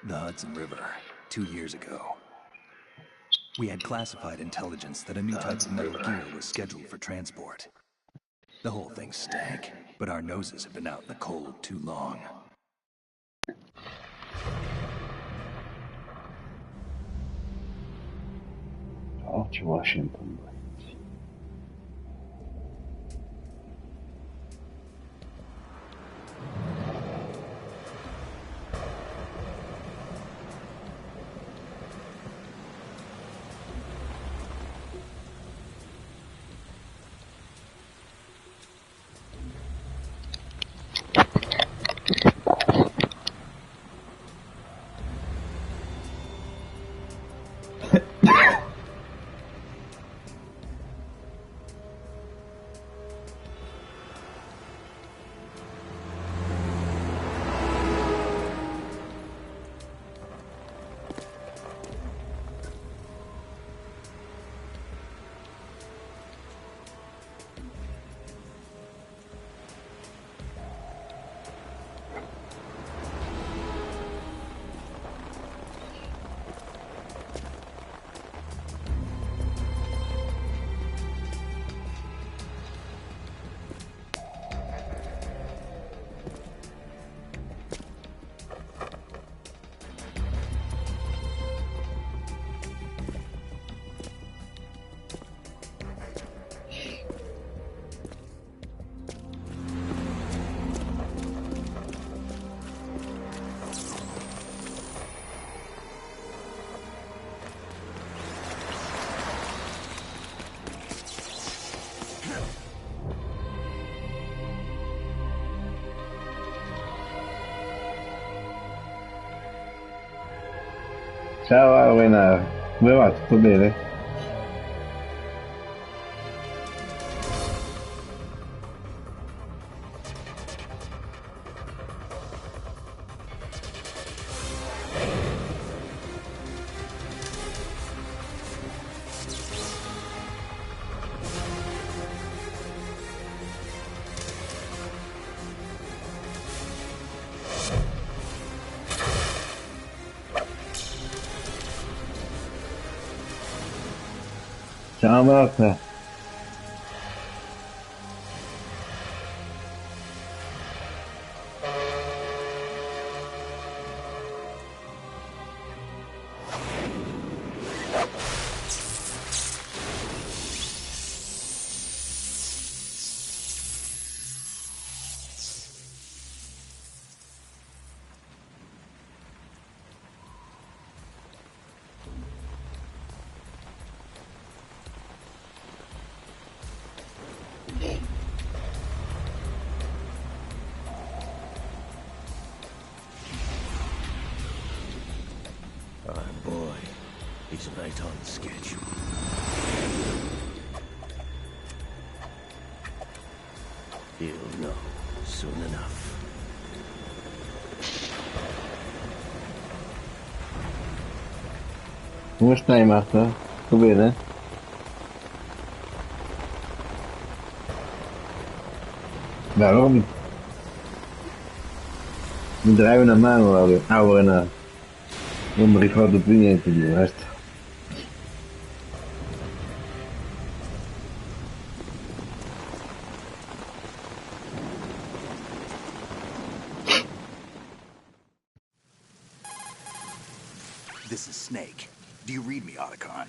The Hudson River, 2 years ago. We had classified intelligence that a new type of metal gear was scheduled for transport. The whole thing stank, but our noses had been out in the cold too long. George Washington. Ciao Arena, come va? Tutto bene? Ciao Marta. He's right on schedule. He'll know soon enough. Come stai Marta? Tutto bene? Beh, allora mi darai una mano Aurena. Non mi ricordo più niente di questo. This is Snake. Do you read me, Otacon?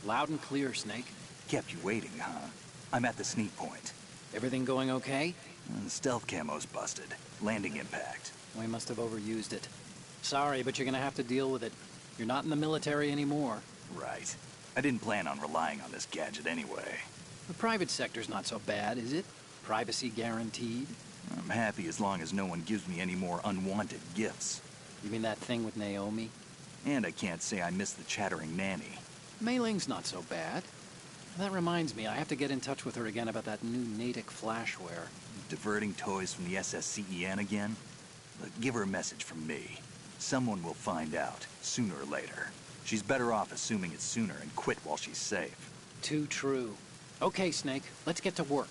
Loud and clear, Snake. Kept you waiting, huh? I'm at the sneak point. Everything going okay? The stealth camo's busted. Landing impact. We must have overused it. Sorry, but you're gonna have to deal with it. You're not in the military anymore. Right. I didn't plan on relying on this gadget anyway. The private sector's not so bad, is it? Privacy guaranteed? I'm happy as long as no one gives me any more unwanted gifts. You mean that thing with Naomi? And I can't say I miss the chattering nanny. Mei Ling's not so bad. That reminds me, I have to get in touch with her again about that new Natick flashware. Diverting toys from the SSCEN again? Look, give her a message from me. Someone will find out, sooner or later. She's better off assuming it sooner and quit while she's safe. Too true. Okay, Snake, let's get to work.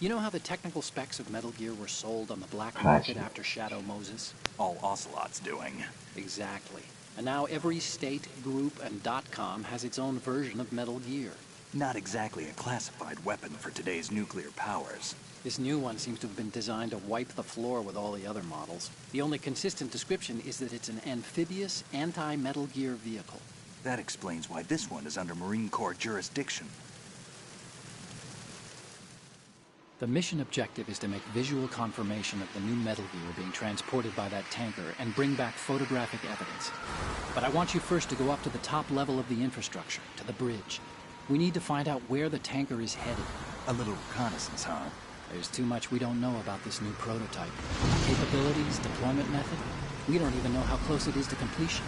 You know how the technical specs of Metal Gear were sold on the black market Gotcha. after Shadow Moses? All Ocelot's doing. Exactly. And now every state, group, and .com has its own version of Metal Gear. Not exactly a classified weapon for today's nuclear powers. This new one seems to have been designed to wipe the floor with all the other models. The only consistent description is that it's an amphibious, anti-Metal Gear vehicle. That explains why this one is under Marine Corps jurisdiction. The mission objective is to make visual confirmation of the new Metal Gear being transported by that tanker and bring back photographic evidence. But I want you first to go up to the top level of the infrastructure, to the bridge. We need to find out where the tanker is headed. A little reconnaissance, huh? There's too much we don't know about this new prototype. Capabilities, deployment method. We don't even know how close it is to completion.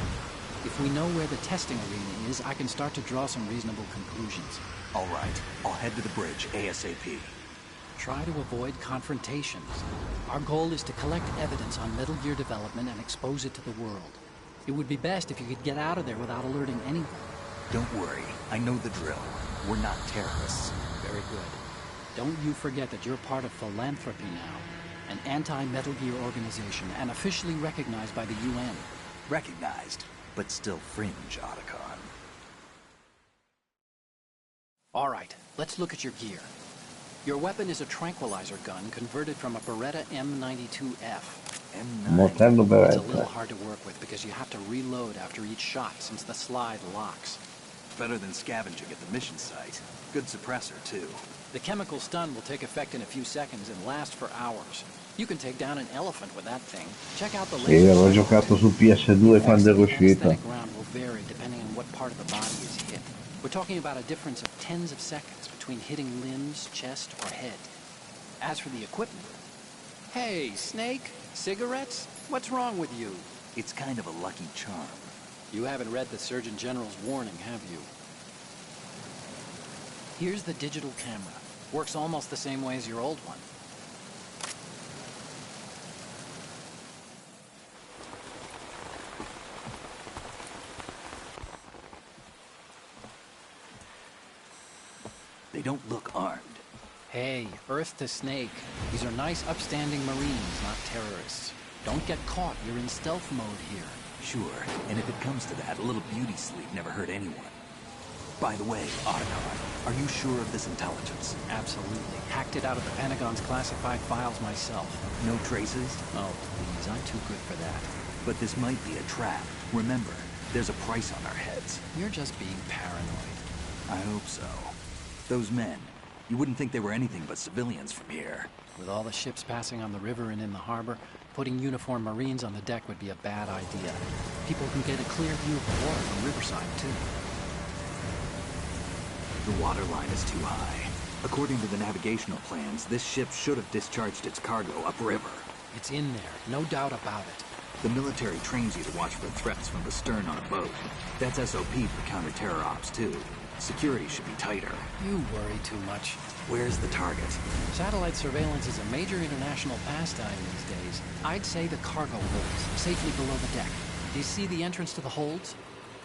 If we know where the testing arena is, I can start to draw some reasonable conclusions. All right, I'll head to the bridge ASAP. Try to avoid confrontations. Our goal is to collect evidence on Metal Gear development and expose it to the world. It would be best if you could get out of there without alerting anyone. Don't worry, I know the drill. We're not terrorists. Very good. Don't you forget that you're part of Philanthropy now, an anti-Metal Gear organization and officially recognized by the UN. Recognized, but still fringe, Otacon. All right, let's look at your gear. Your weapon is a tranquilizer gun converted from a Beretta M92F. Modello It's a little Beretta. hard to work with because you have to reload after each shot since the slide locks. Better than scavenging at the mission site. Good suppressor, too. The chemical stun will take effect in a few seconds and last for hours. You can take down an elephant with that thing. Check out the Sì, l'avevo giocato su PS2 quando era The uscito. anesthetic round will vary depending on what part of the body is hit. We're talking about a difference of tens of seconds between hitting limbs, chest, or head. As for the equipment... Hey, Snake? Cigarettes? What's wrong with you? It's kind of a lucky charm. You haven't read the Surgeon General's warning, have you? Here's the digital camera. Works almost the same way as your old one. They don't look armed. Hey, Earth to Snake. These are nice, upstanding Marines, not terrorists. Don't get caught. You're in stealth mode here. Sure, and if it comes to that, a little beauty sleep never hurt anyone. By the way, Otacon, are you sure of this intelligence? Absolutely. Hacked it out of the Pentagon's classified files myself. No traces? Oh, please, I'm too good for that. But this might be a trap. Remember, there's a price on our heads. You're just being paranoid. I hope so. Those men, you wouldn't think they were anything but civilians from here. With all the ships passing on the river and in the harbor, putting uniformed Marines on the deck would be a bad idea. People can get a clear view of the water from Riverside, too. The water line is too high. According to the navigational plans, this ship should have discharged its cargo upriver. It's in there, no doubt about it. The military trains you to watch for threats from the stern on a boat. That's SOP for counter-terror ops, too. Security should be tighter. You worry too much. Where's the target? Satellite surveillance is a major international pastime these days. I'd say the cargo holds, safely below the deck. Do you see the entrance to the holds?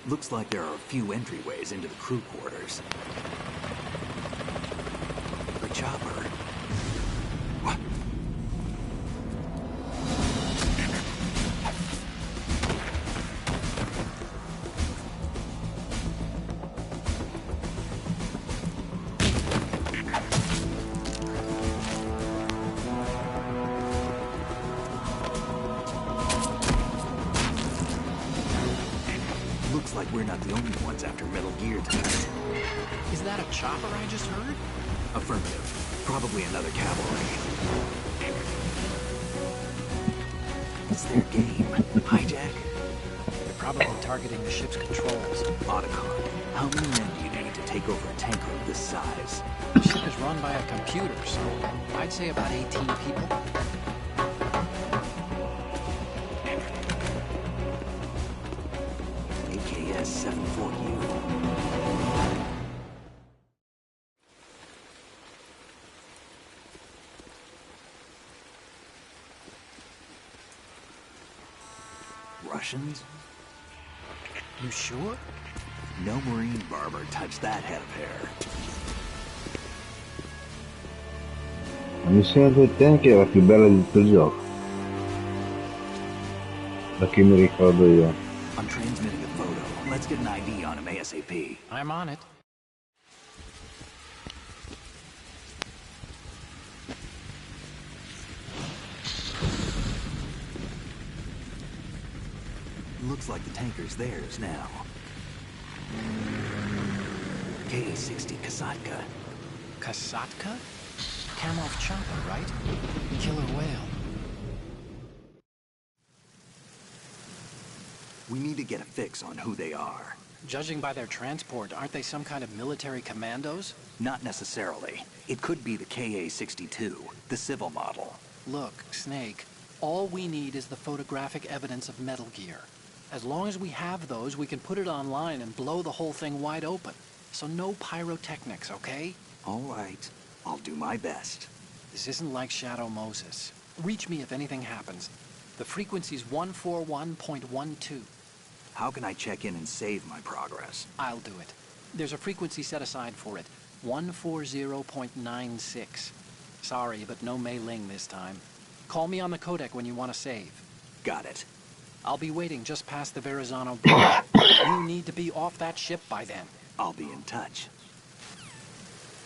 Looks like there are a few entryways into the crew quarters. The chopper. What? Looks like we're not the only ones after Metal Gear tonight. Is that a chopper I just heard? Affirmative. Probably another cavalry. It's their game. Hijack? They're probably targeting the ship's controls. Otacon, how many men do you need to take over a tanker of this size? The ship is run by a computer, so I'd say about 18 people. AKS 74U. Russians? You sure? No Marine barber touched that head of hair. La missione del tank è la più bella di tutto il gioco. Da che mi ricordo io. I'm transmitting a photo. Let's get an ID on him ASAP. I'm on it. Looks like the tanker's theirs now. KA-60 Kasatka. Kasatka? Kamov chopper, right? Killer whale. We need to get a fix on who they are. Judging by their transport, aren't they some kind of military commandos? Not necessarily. It could be the KA-62, the civil model. Look, Snake, all we need is the photographic evidence of Metal Gear. As long as we have those, we can put it online and blow the whole thing wide open. So no pyrotechnics, okay? All right. I'll do my best. This isn't like Shadow Moses. Reach me if anything happens. The frequency's 141.12. How can I check in and save my progress? I'll do it. There's a frequency set aside for it. 140.96. Sorry, but no Mei Ling this time. Call me on the codec when you want to save. Got it. I'll be waiting just past the Verrazano bridge. You need to be off that ship by then. I'll be in touch.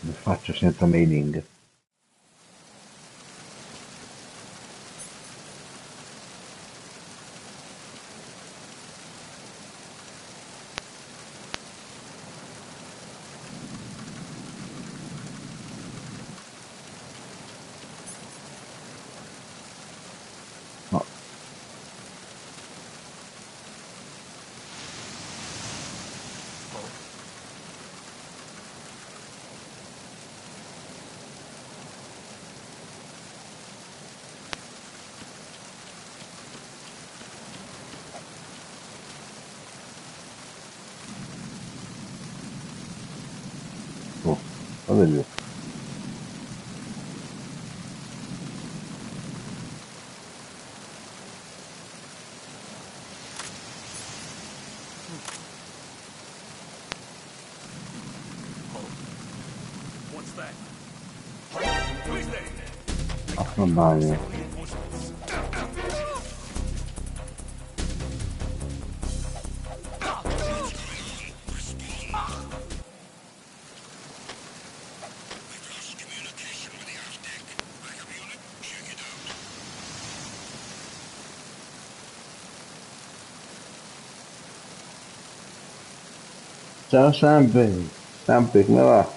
Lo faccio senza mailing. No. Oh, vado giù. What's that? Who is there? Non bagno. Ciao Sampe, Sampe come va?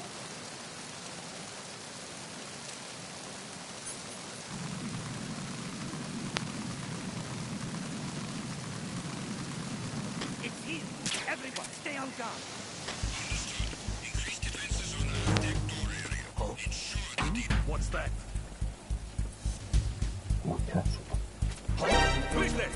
It's here. Everyone, stay on guard. What's that? Oh cazzo. Who is there?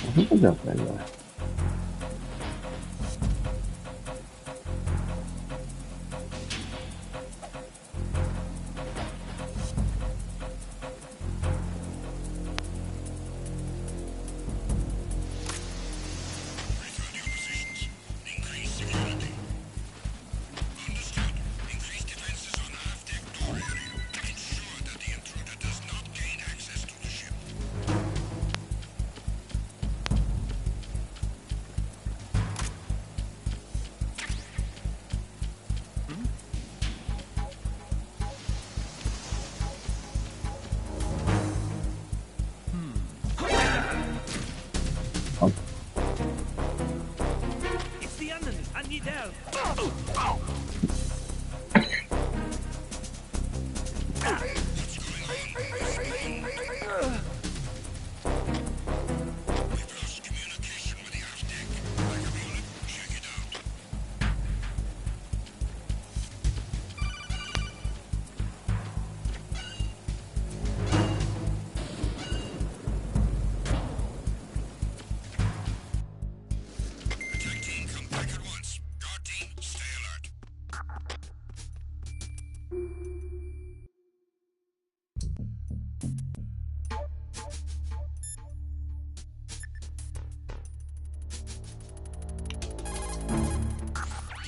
Ma che cosa prendere? It's the enemy. I need help.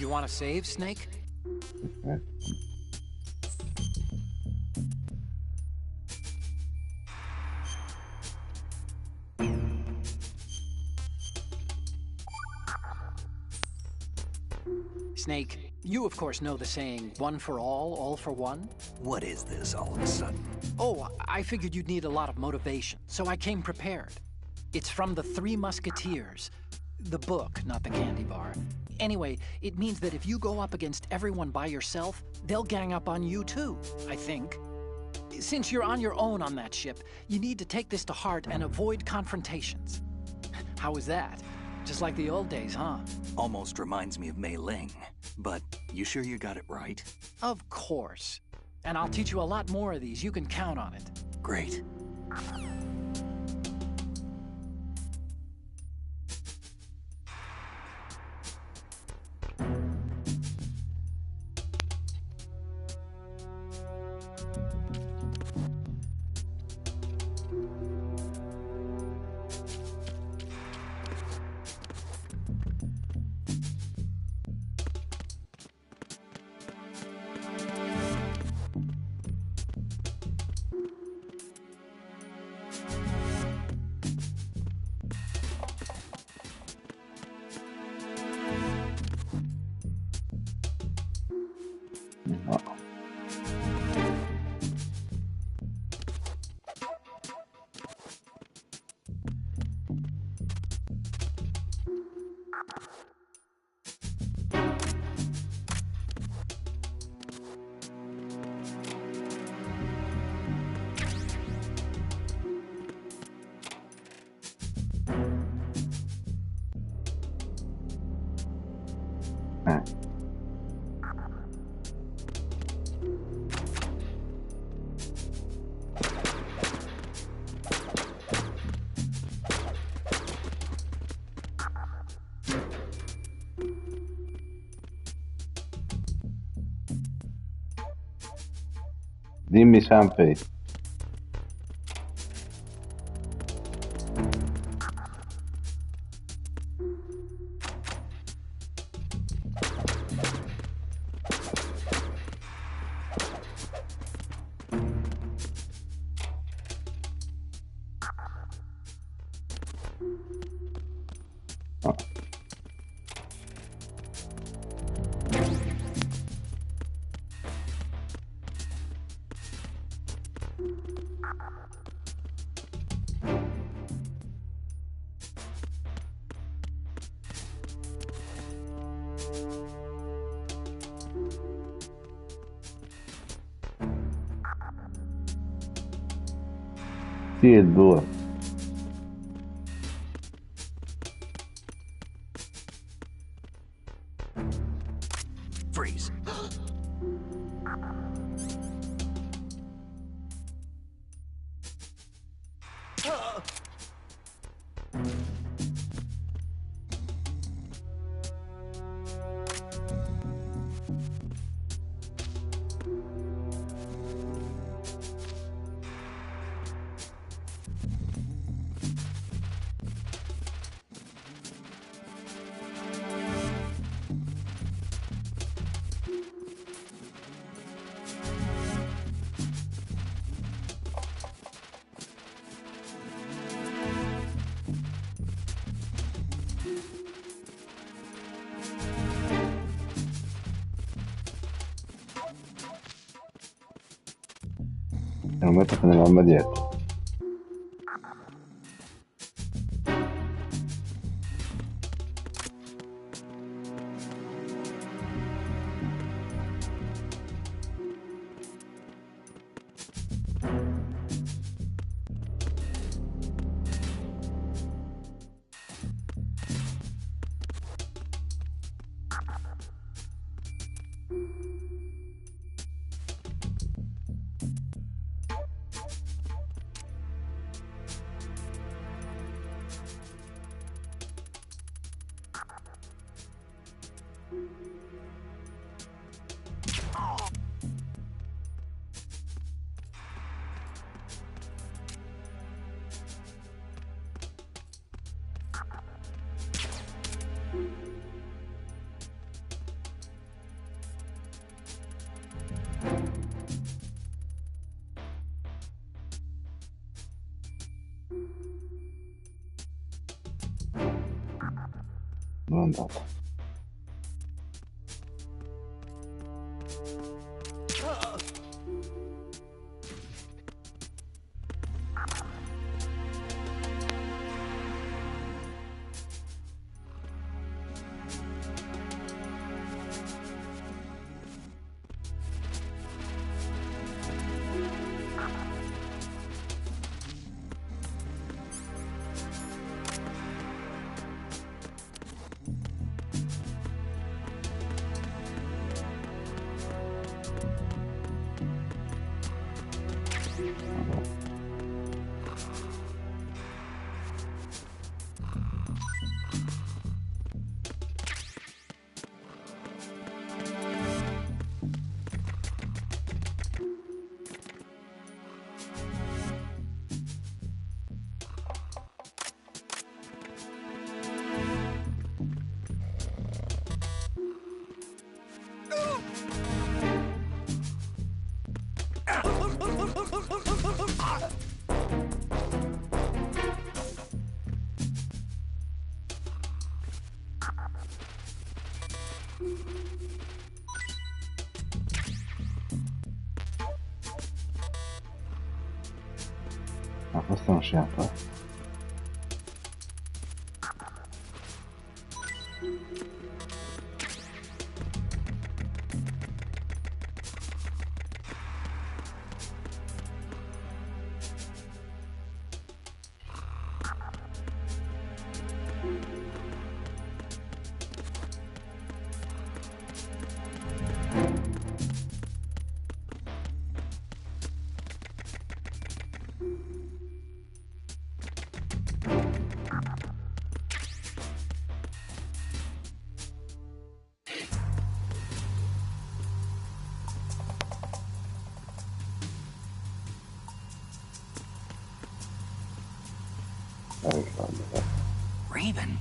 You want to save, Snake? Okay. Snake, you of course know the saying, one for all for one? What is this all of a sudden? Oh, I figured you'd need a lot of motivation, so I came prepared. It's from the Three Musketeers. The book, not the candy bar. Anyway, it means that if you go up against everyone by yourself, they'll gang up on you too, I think. Since you're on your own on that ship, you need to take this to heart and avoid confrontations. How was that? Just like the old days, huh? Almost reminds me of Mei Ling. But you sure you got it right? Of course. And I'll teach you a lot more of these. You can count on it. Great. Dimmi sempre. Sì, è due. Freeze. E lo metto nell'arma dietro. sono andato? Ma questo non scende. Raven?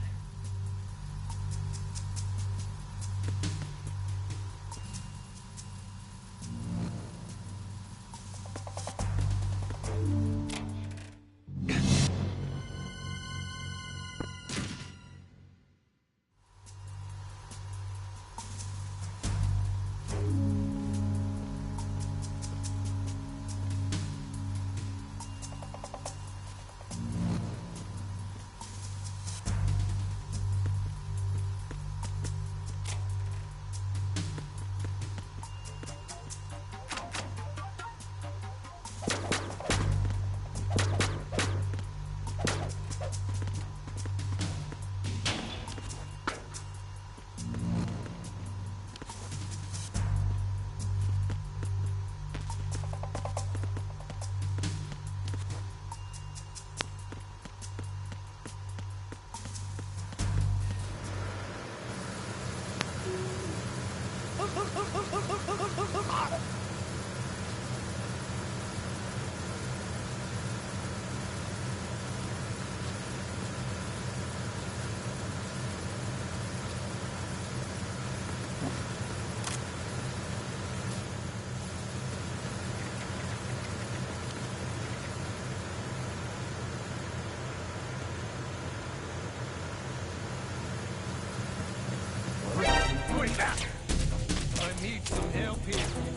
I need some help here.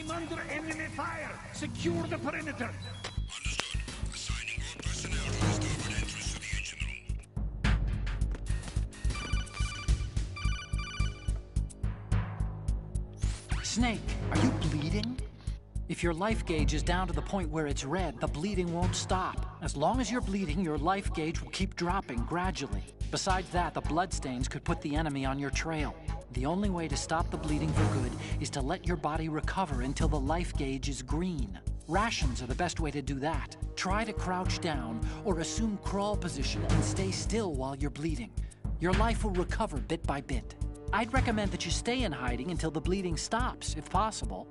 I'm under enemy fire. Secure the perimeter. Understood. Assigning all personnel to the starboard entrance to the engine room. Snake, are you bleeding? If your life gauge is down to the point where it's red, the bleeding won't stop. As long as you're bleeding, your life gauge will keep dropping gradually. Besides that, the bloodstains could put the enemy on your trail. The only way to stop the bleeding for good is to let your body recover until the life gauge is green. Rations are the best way to do that. Try to crouch down or assume crawl position and stay still while you're bleeding. Your life will recover bit by bit. I'd recommend that you stay in hiding until the bleeding stops, if possible.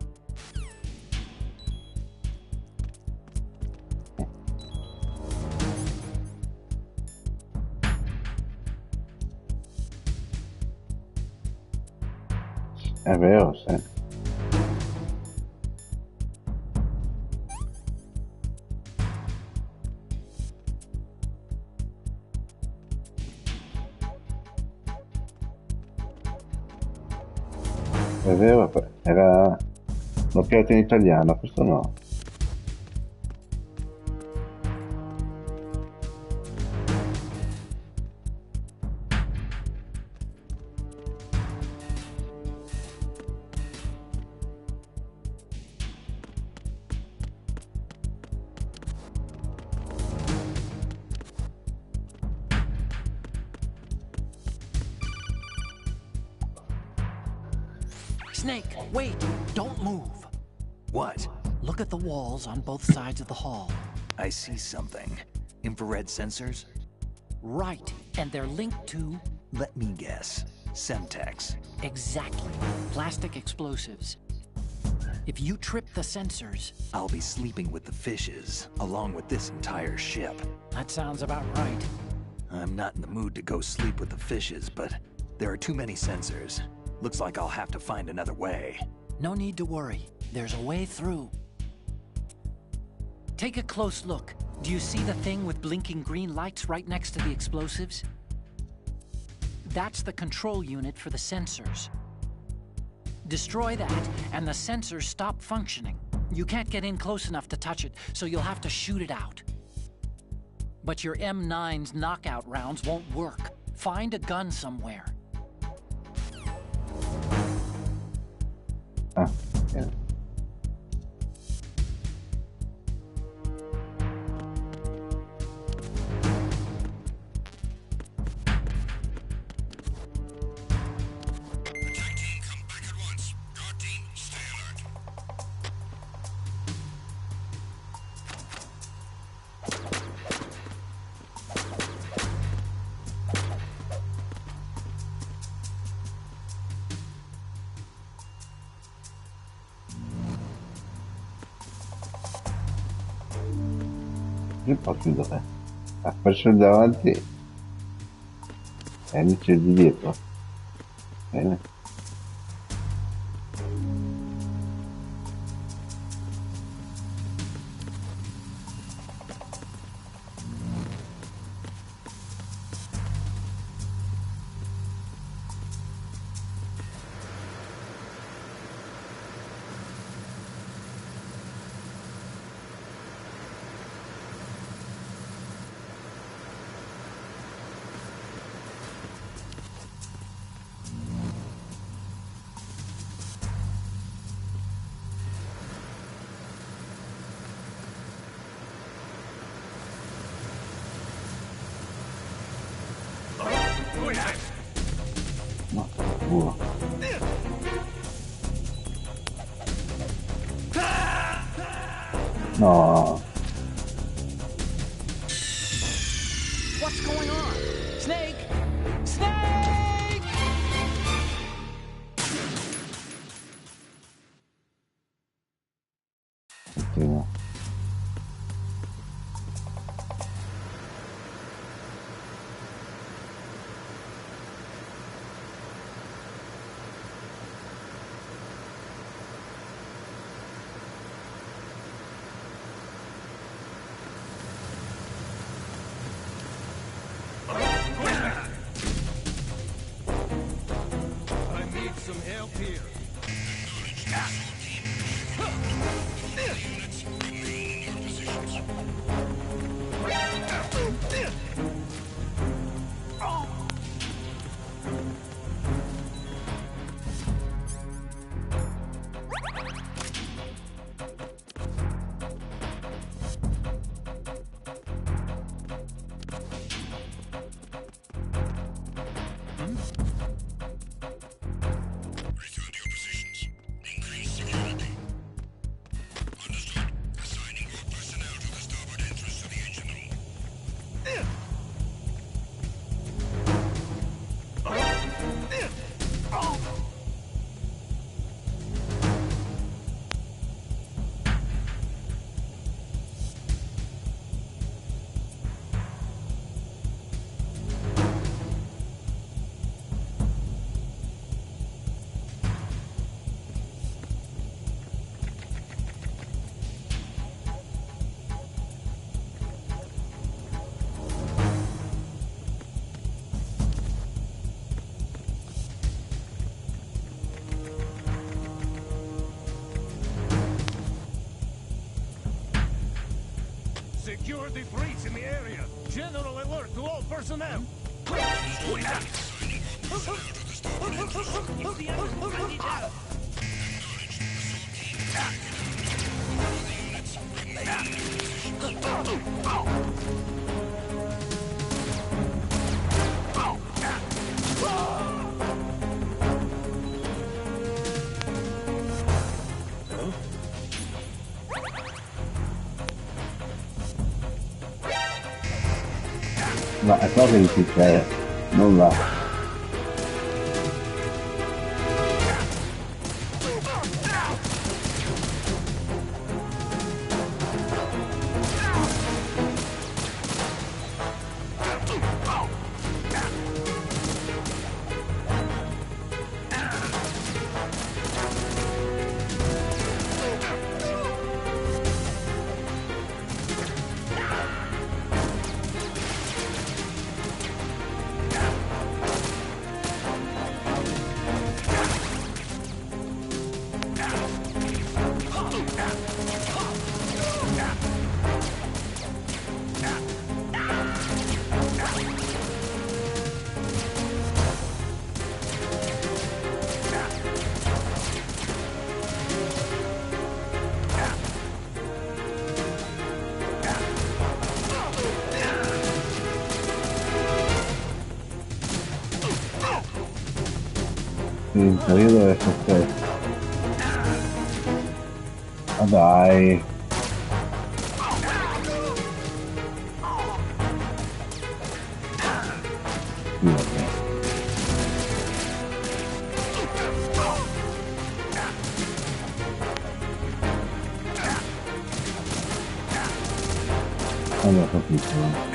È vero, sì. È vero, era doppiato in italiano, questo no. Snake, wait! Don't move! What? Look at the walls on both sides of the hall. I see something. Infrared sensors? Right, and they're linked to... Let me guess. Semtex. Exactly. Plastic explosives. If you trip the sensors... I'll be sleeping with the fishes, along with this entire ship. That sounds about right. I'm not in the mood to go sleep with the fishes, but there are too many sensors. Looks like I'll have to find another way. No need to worry. There's a way through. Take a close look. Do you see the thing with blinking green lights right next to the explosives? That's the control unit for the sensors. Destroy that, and the sensors stop functioning. You can't get in close enough to touch it, so you'll have to shoot it out. But your M9's knockout rounds won't work. Find a gun somewhere. Ah, yeah. Attack team, come back at once. Guard team, stay alert. Che posso chiudere? Faccio il davanti e inizio di dietro. Bene. No, sicuro. No, What's going on? Snake! Snake! ottimo. secure the breach in the area. General alert to all personnel. No, è so che non succede. Non va. Il periodo deve essere. Ma dai. Sì, vabbè. Allora, capito.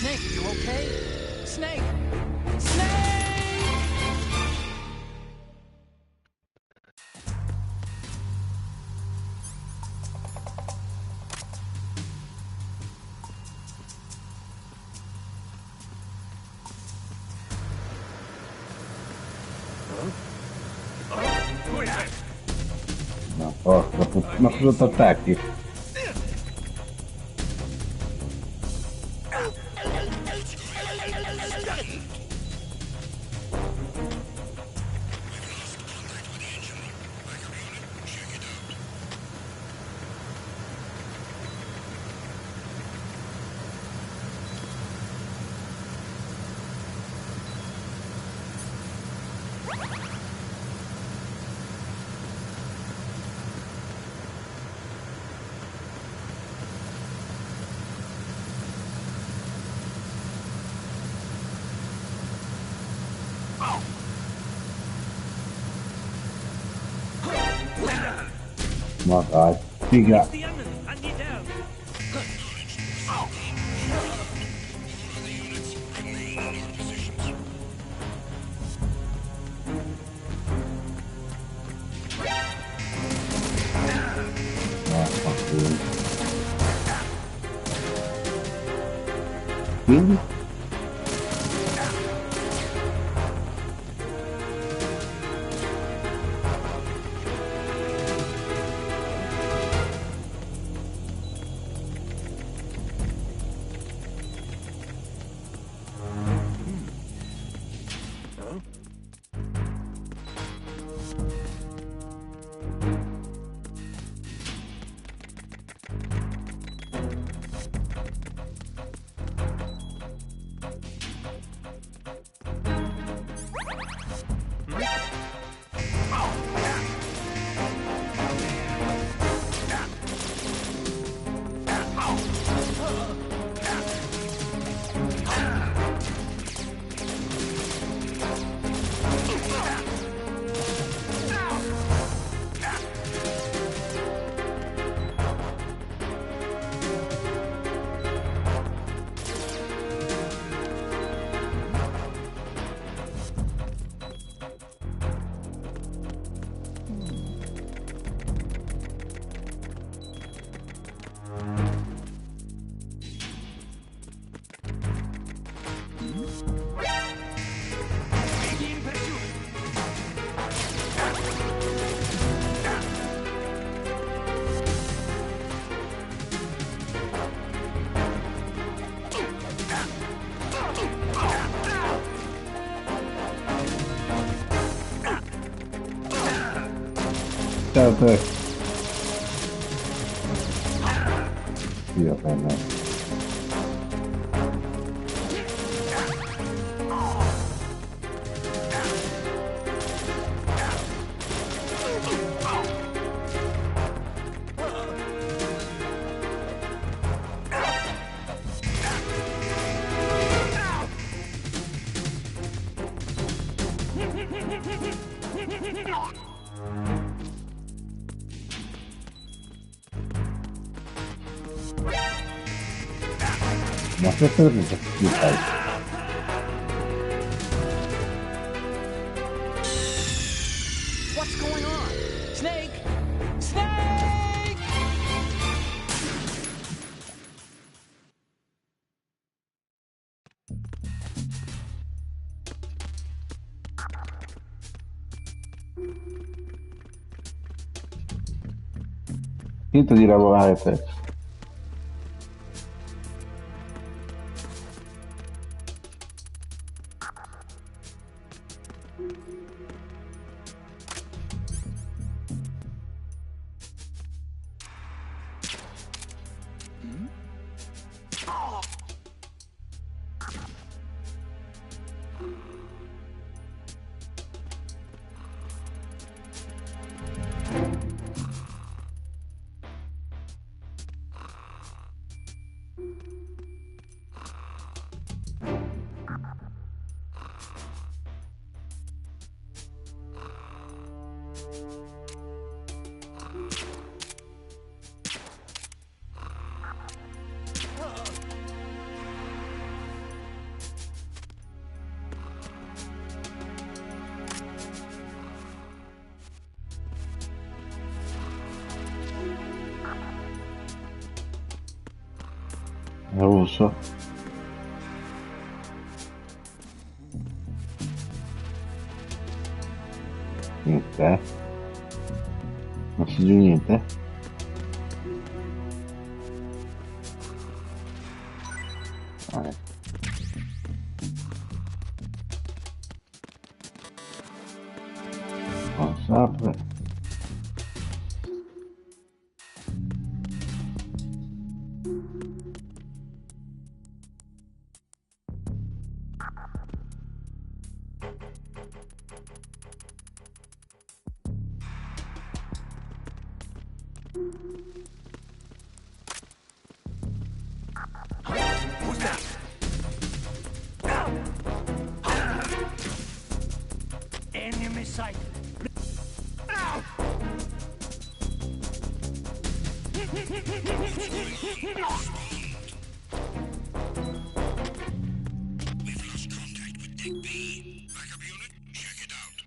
Snake, you okay? Snake! Snake! No, forza, ma cosa ti attacchi? Ma dai, figa. The enemy. I need help. Vaffanculo. Quindi? Ciao te. Io per me. Ma che cosa fai? What's going on? Snake! Snake! Finito di lavorare te. Russo. Niente. Non si giù niente. Vale. Non si apre. Who's that? Enemy sight. We've lost contact with Deck B. Backup unit, check it out.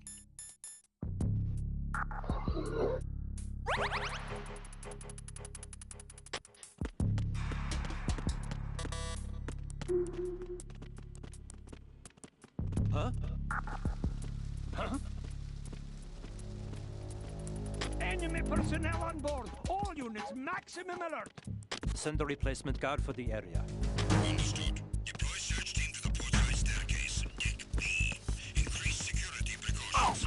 Huh? Huh? Enemy personnel on board. All units, maximum alert. Send a replacement guard for the area. Understood. Deploy search team to the portside staircase. Deck B. Increase security precautions.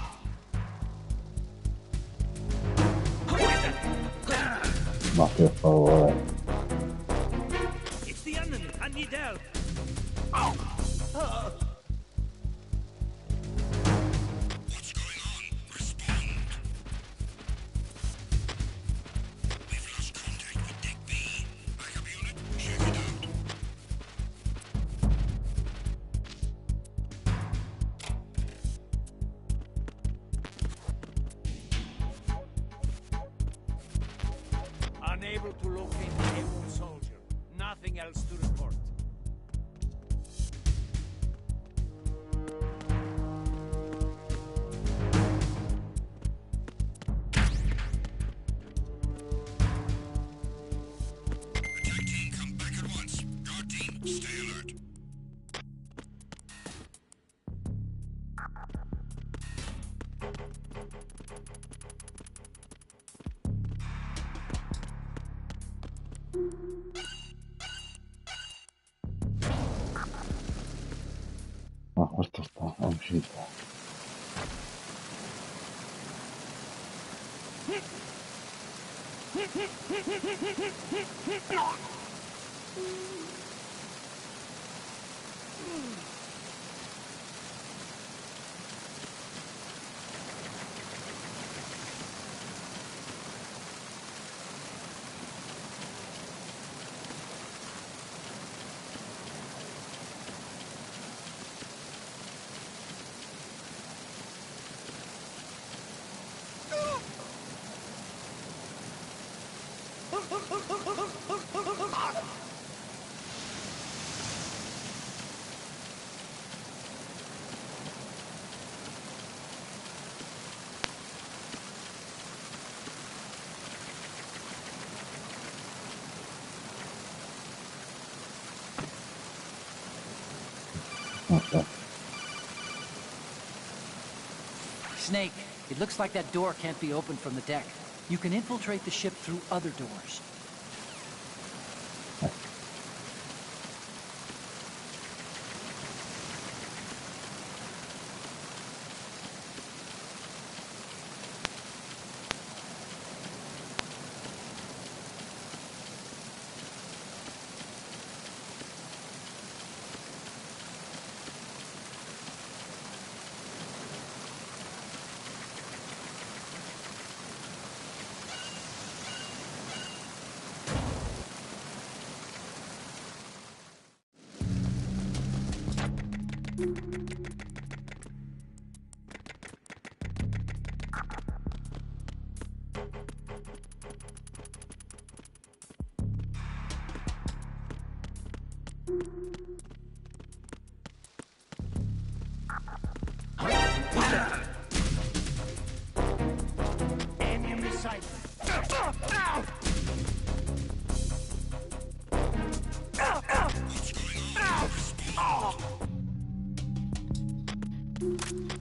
Ma per favore. It's the enemy. I need help. What's going on? Respond. We've lost contact with Deck B. Backup unit, check it out. Unable to locate a wounded soldier. Nothing else to report. Attack team, come back at once. Guard team, stay alert. Ma questo sta, è uscito. Okay. Snake, it looks like that door can't be opened from the deck. You can infiltrate the ship through other doors. Enemy sight.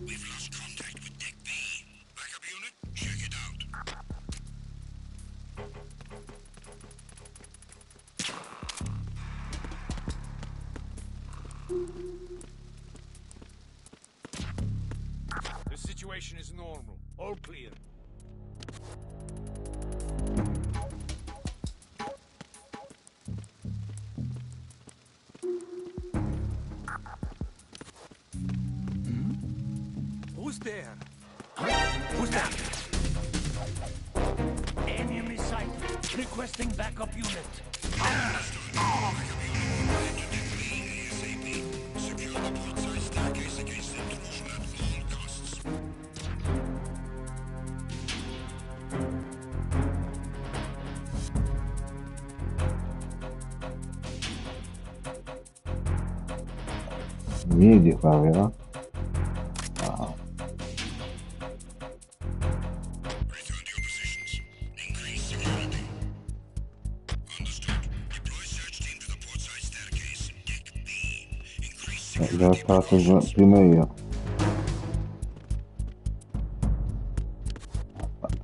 We've lost contact with Deck B. Backup unit, check it out. The situation is normal. All clear. Who's there? Who's that? Enemy sight. Requesting backup unit. ASAP. Secure the port-side staircase against intrusion at all costs. Vedi qua, vero? Return to your positions. Increase security. Understood. Deploy search team to the port-side staircase. Deck B. Increase Già security stato precautions. prima io.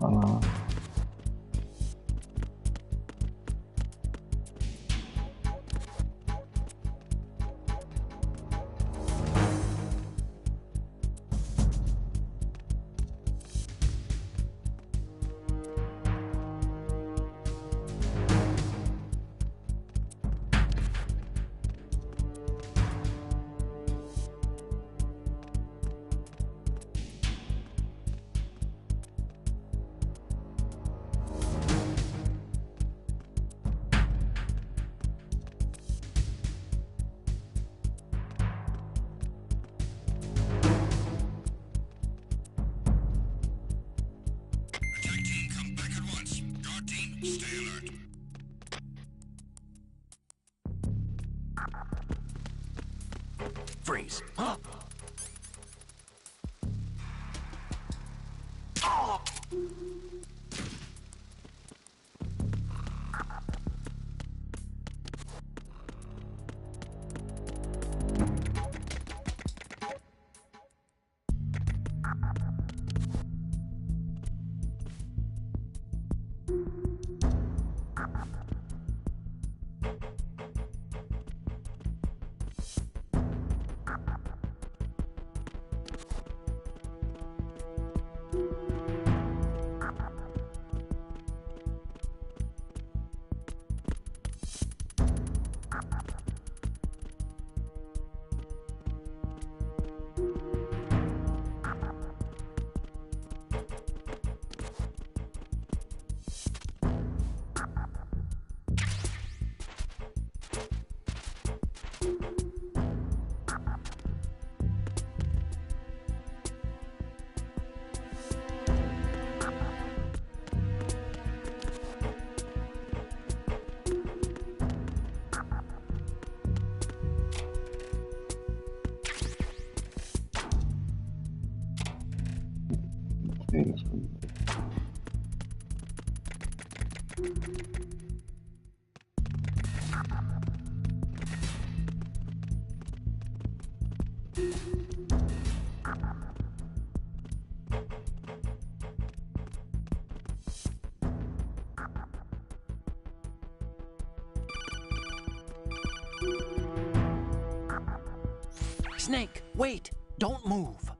Ah, Attack team, come back at once. Guard team, stay alert. Freeze. Snake, wait! Don't move!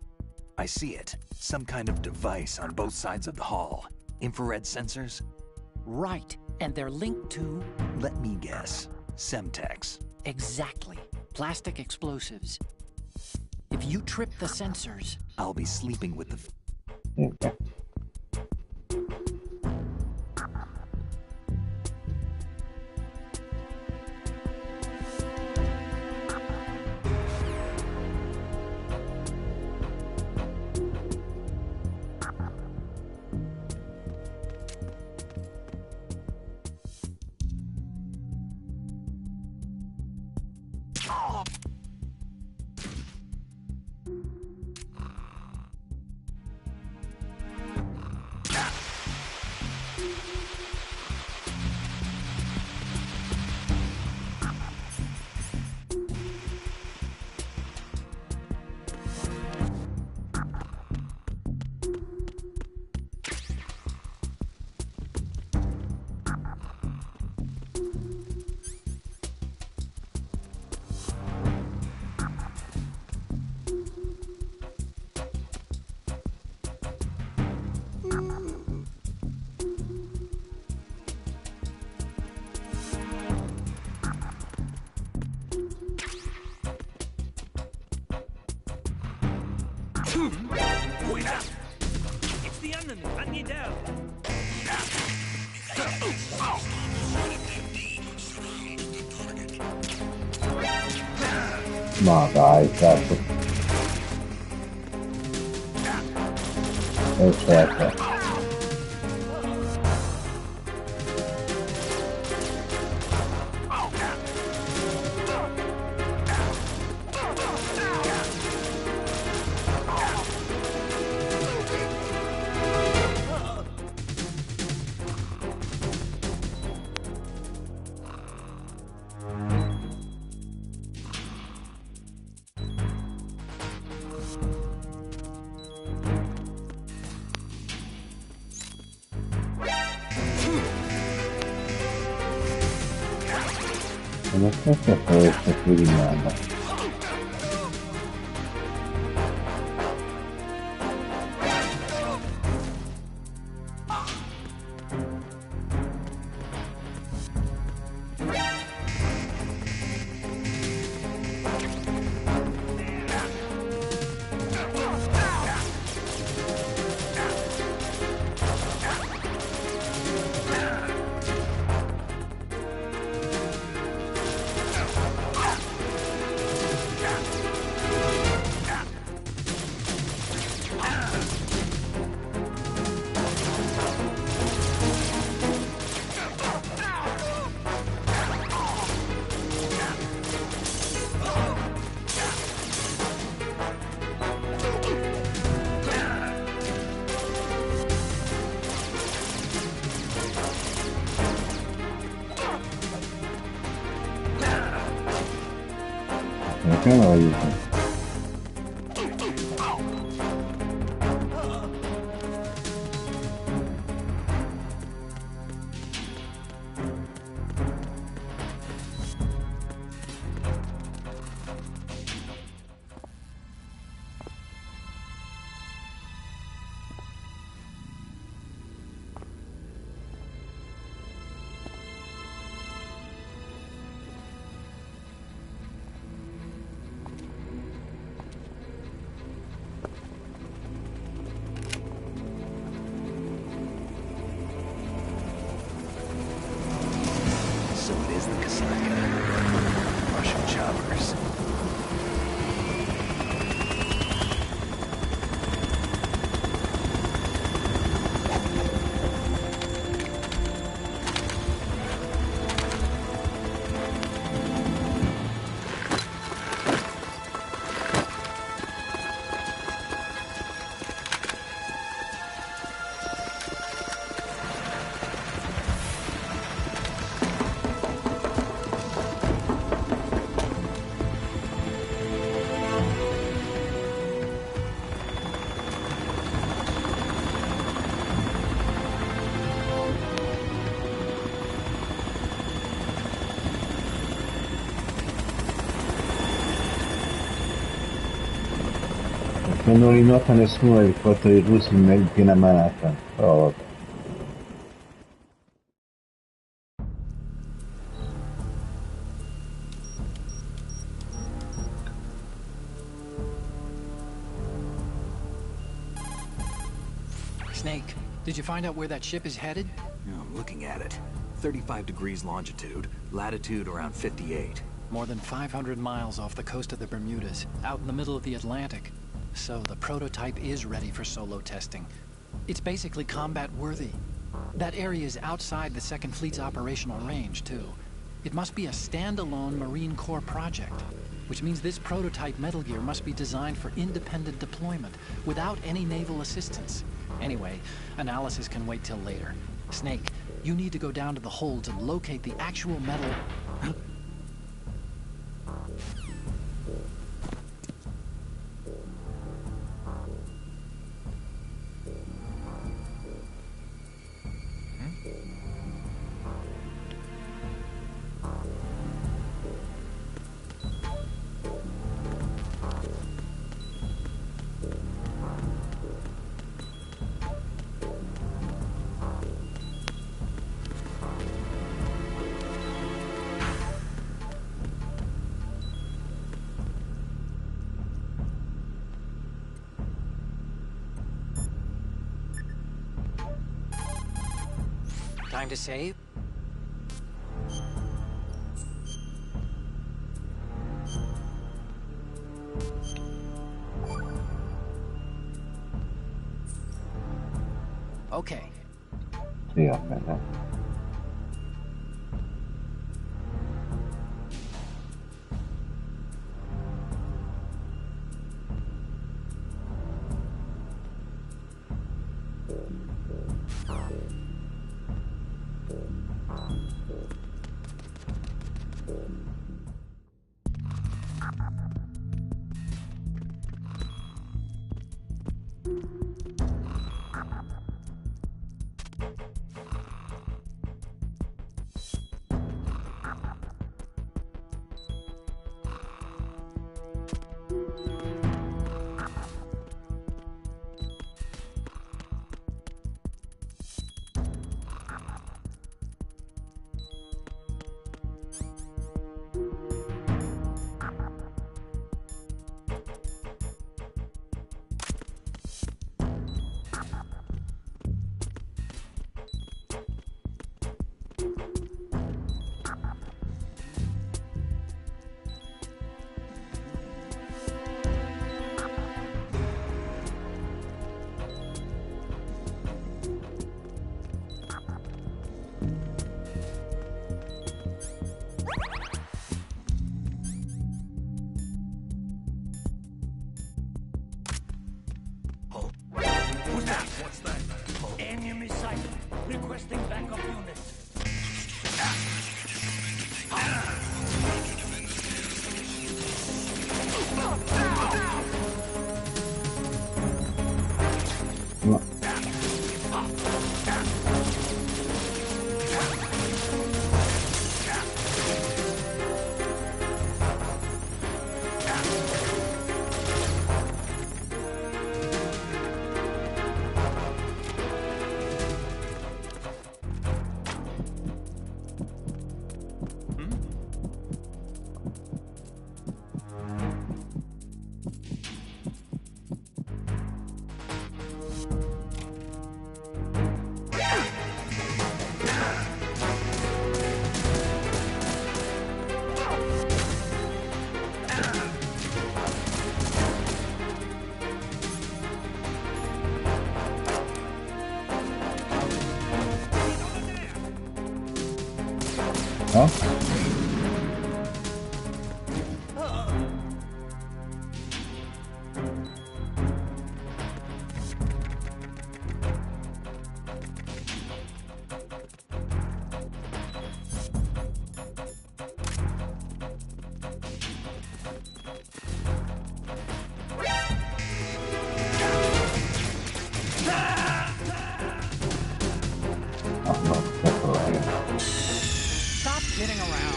I see it. Some kind of device on both sides of the hall. Infrared sensors? Right, and they're linked to... Let me guess. Semtex. Exactly. Plastic explosives. If you trip the sensors... I'll be sleeping with the... Okay. It's the enemy. I need help. Ma dai, cazzo. Certo. Non so se questo qui di merda. Perché non lo aiuto? E non li nota nessuno il fatto che i russi in a Manhattan. Oh, Snake, did you find out where that ship is headed? Yeah, I'm looking at it. 35 degrees longitude, latitude around 58. More than 500 miles off the coast of the Bermudas, out in the middle of the Atlantic. So the prototype is ready for solo testing. It's basically combat-worthy. That area is outside the Second Fleet's operational range, too. It must be a standalone Marine Corps project, which means this prototype Metal Gear must be designed for independent deployment, without any naval assistance. Anyway, analysis can wait till later. Snake, you need to go down to the holds and locate the actual metal... Time to save? Okay. sì, aspetta. Who's that? What's that? Enemy sight. Requesting backup units. No. No? Stop kidding around.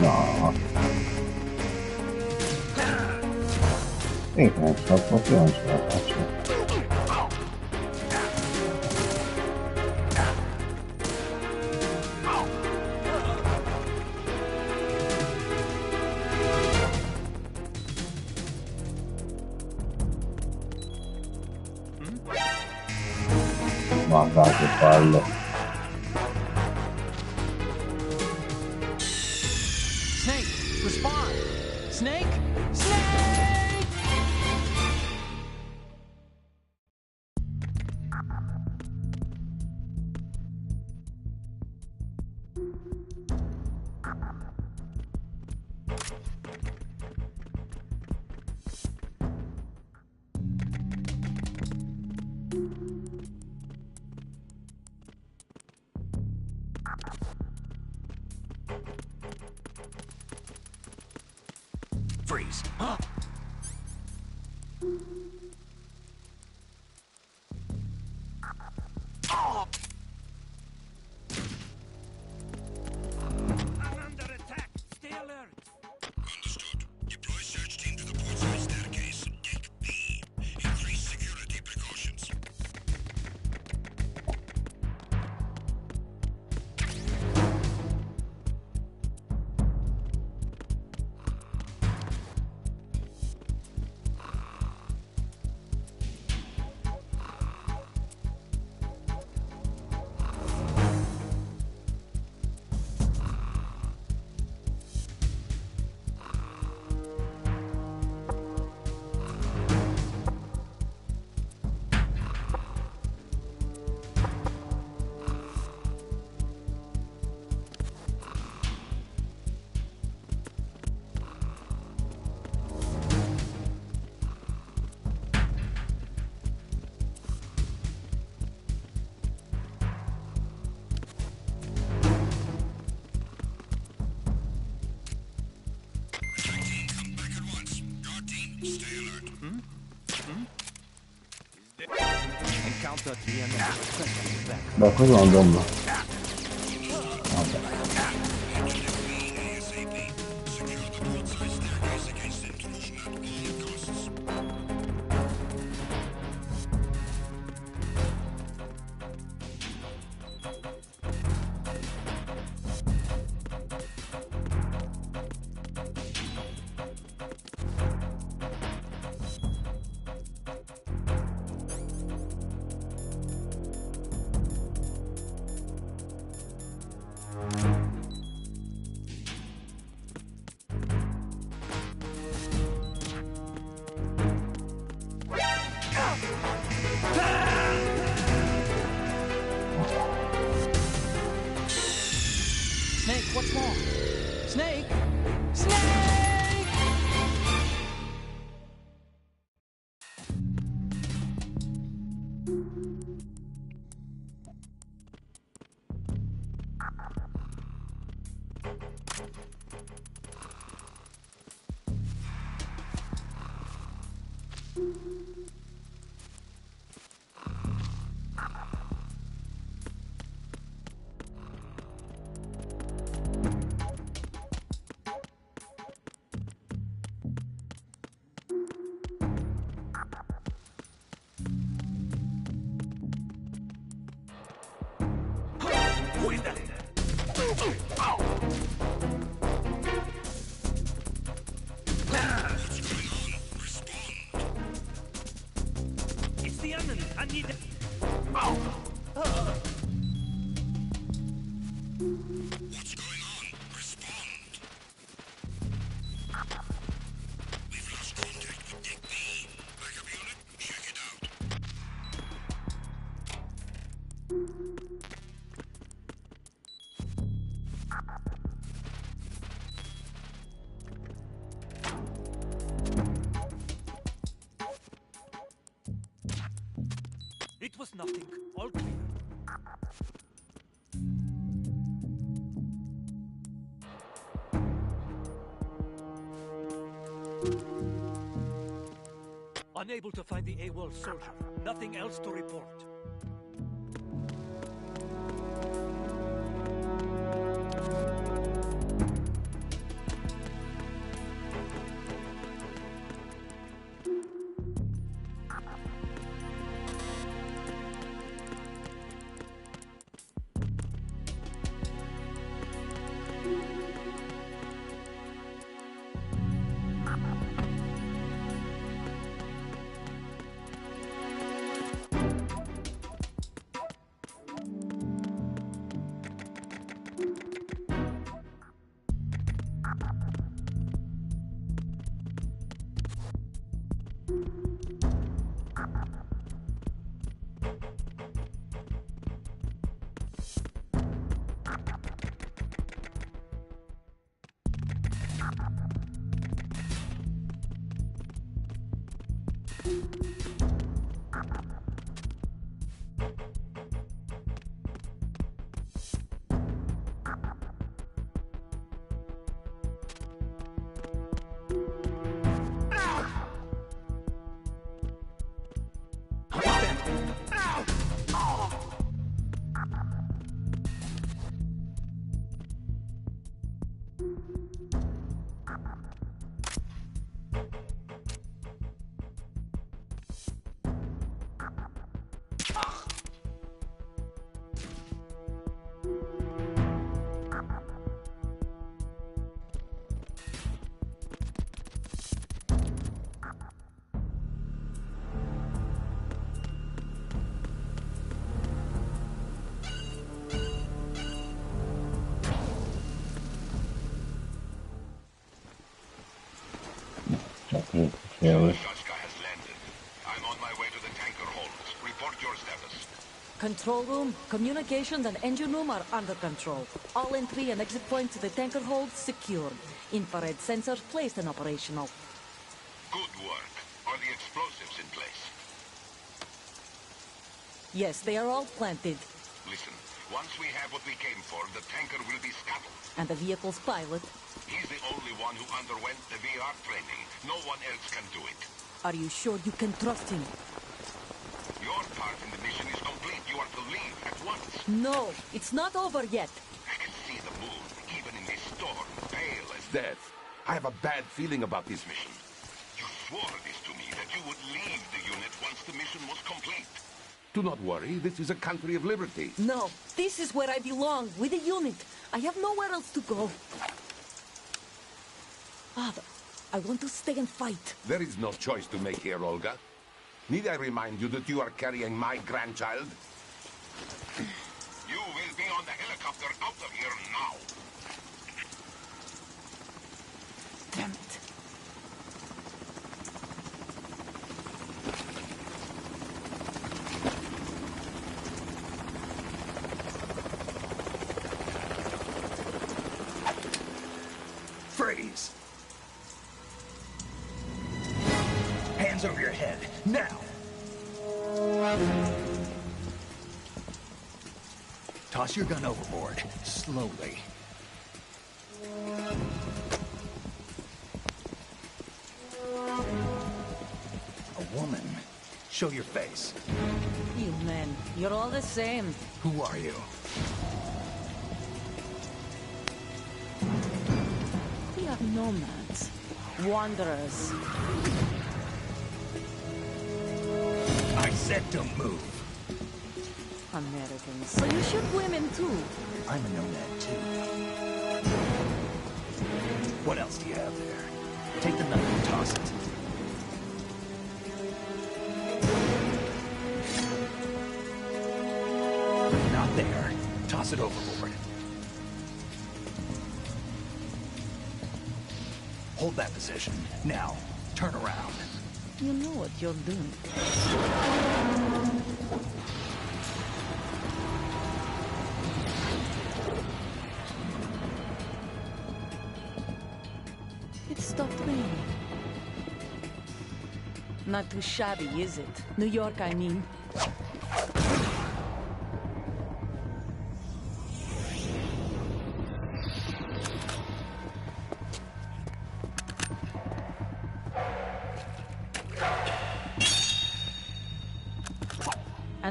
No. Niente, proprio non ce la faccio. Ma dai, che palle. Snake, respond! Snake? Snake! Freeze. I'm under attack. Stay alert. Understood. Deploy search team to the portside staircase. Deck B. Increase security precautions. Attack team, come back at once. Guard team, stay alert. Encountered the enemy. Press back. Ma cosa è una bomba? Vabbè. ASAP. Secure the portside staircase against intrusion at all costs. Snake, what's wrong? Snake? Snake! Notice nothing. All clear. Unable to find the AWOL soldier. Nothing else to report. Yeah, Shashka has landed. I'm on my way to the tanker holds. Report your status. Control room, communications and engine room are under control. All entry and exit points to the tanker hold secured. Infrared sensors placed and operational. Good work. Are the explosives in place? Yes, they are all planted. Listen, once we have what we came for, the tanker will be scuttled. And the vehicle's pilot. He's the only one who underwent the VR training. No one else can do it. Are you sure you can trust him? Your part in the mission is complete. You are to leave at once. No, it's not over yet. I can see the moon, even in this storm, pale as death. I have a bad feeling about this mission. You swore this to me, that you would leave the unit once the mission was complete. Do not worry, this is a country of liberty. No, this is where I belong, with the unit. I have nowhere else to go. Father, I want to stay and fight. There is no choice to make here, Olga. Need I remind you that you are carrying my grandchild? You will be on the helicopter out of here now. Damn it. Freeze! Hands over your head, now! Toss your gun overboard, slowly. A woman. Show your face. You men, you're all the same. Who are you? We are nomads. Wanderers. I said don't move. Americans. So you shoot women too. I'm a nomad too. What else do you have there? Take the knife and toss it. Not there. Toss it overboard. Hold that position. Now, turn around. You know what you're doing. It stopped raining. Not too shabby, is it? New York, I mean.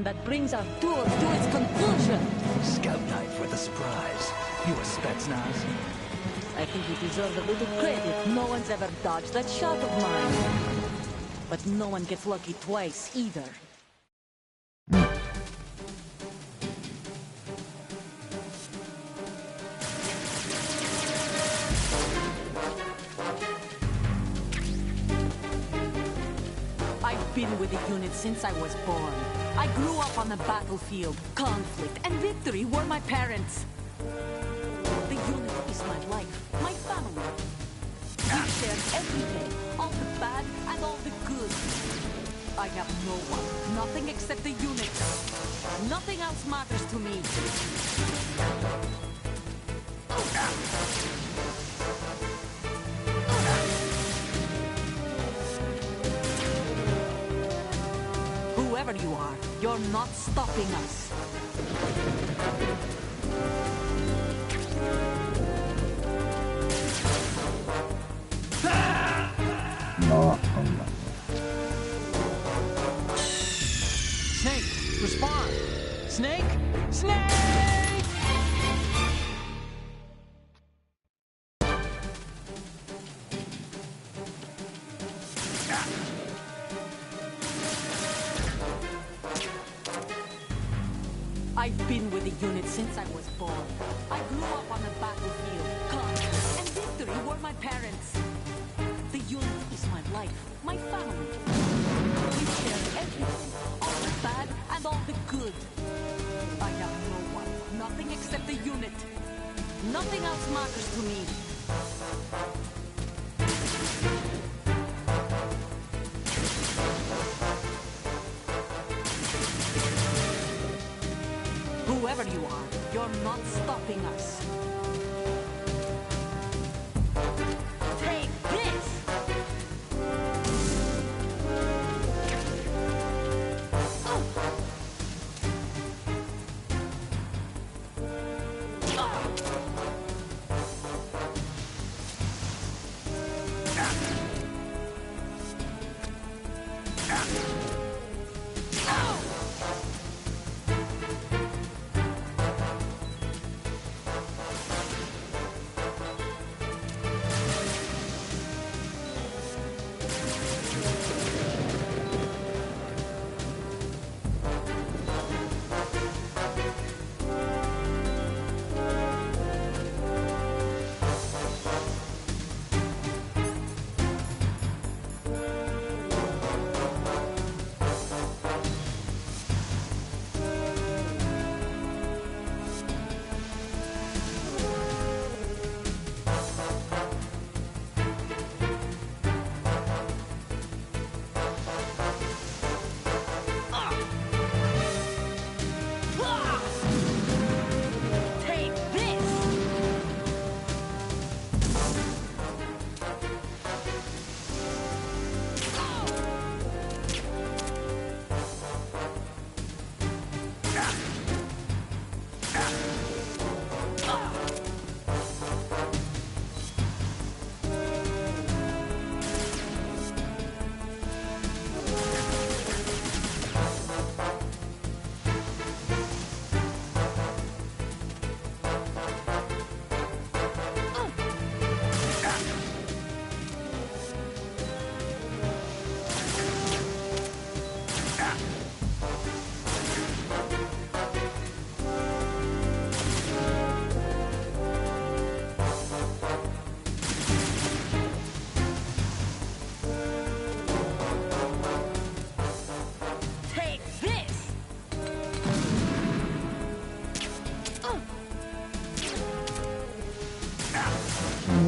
And that brings our tour to its conclusion. Scout knife with a surprise. You a Spetsnaz? I think you deserve a little credit. No one's ever dodged that shot of mine. But no one gets lucky twice, either. I've been with the unit since I was born. I grew up on the battlefield. Conflict and victory were my parents. The unit is my life, my family. We shared everything, all the bad and all the good. I have no one, nothing except the unit. Nothing else matters to me. Whoever you are, you're not stopping us. No. Snake, respond! Snake! Snake! I've been with the unit since I was born. I grew up on the battlefield. Conflict and victory were my parents. The unit is my life, my family. We share everything, all the bad and all the good. I have no one, nothing except the unit. Nothing else matters to me. Whoever you are, you're not stopping us. Take this!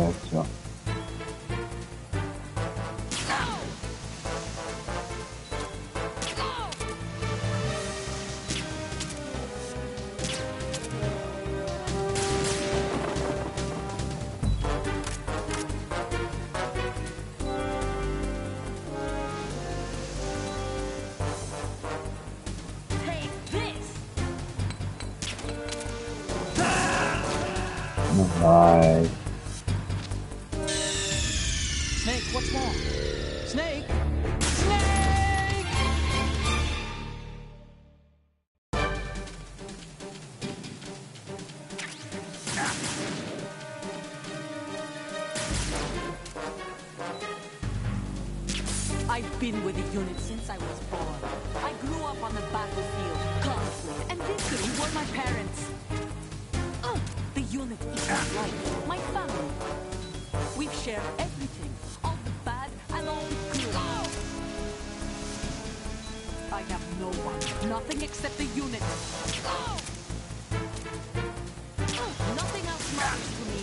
Adesso. Vai. Snake, what's wrong? Snake! Snake! I've been with the unit since I was born. I grew up on the battlefield. Conflict and victory were my parents. The unit is my life, my family. We've shared everything, all the bad and all the good. I have no one, nothing except the unit. Nothing else matters to me.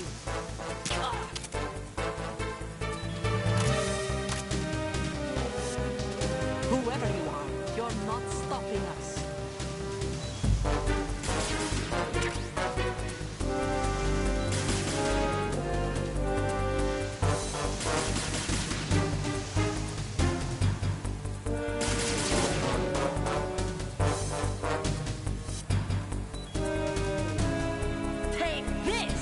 Whoever you are, you're not stopping us. Take this!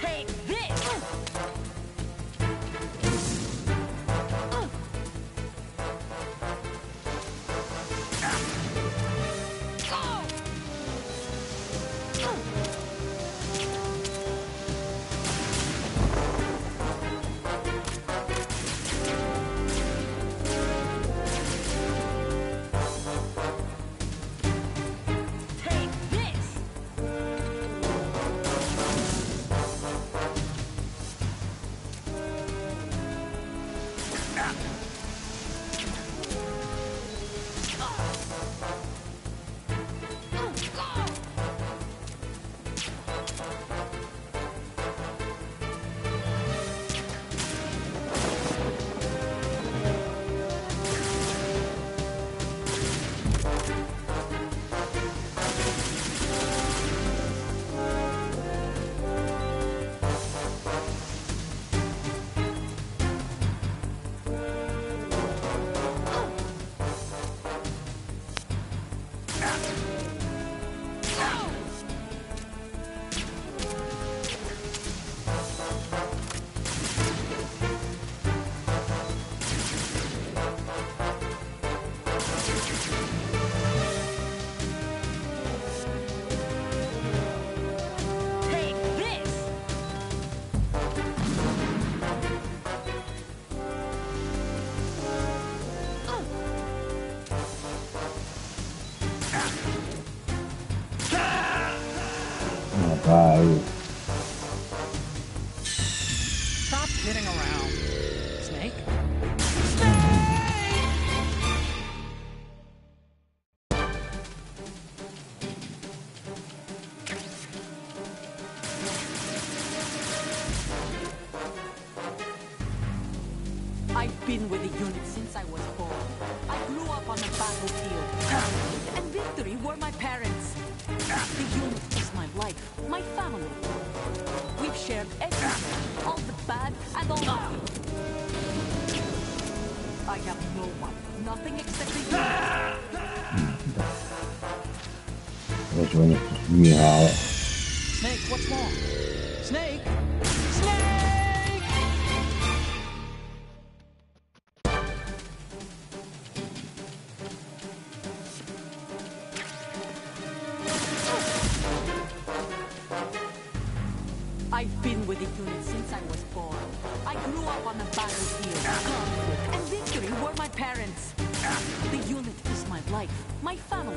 Take this! Take this! Take this! Rapaz. Stop kidding around. Snake? I've been with the unit since I was born. I grew up on the battlefield. Conflict and victory were my parents. The unit is my life, my family. We've shared everything, all the bad and all the good. I have no one, nothing except the unit. Dat is wel niet halen. Snake, what's wrong? Snake? Snake! I've been with the unit since I was born. I grew up on the battlefield. Conflict and victory were my parents. The unit is my life, my family.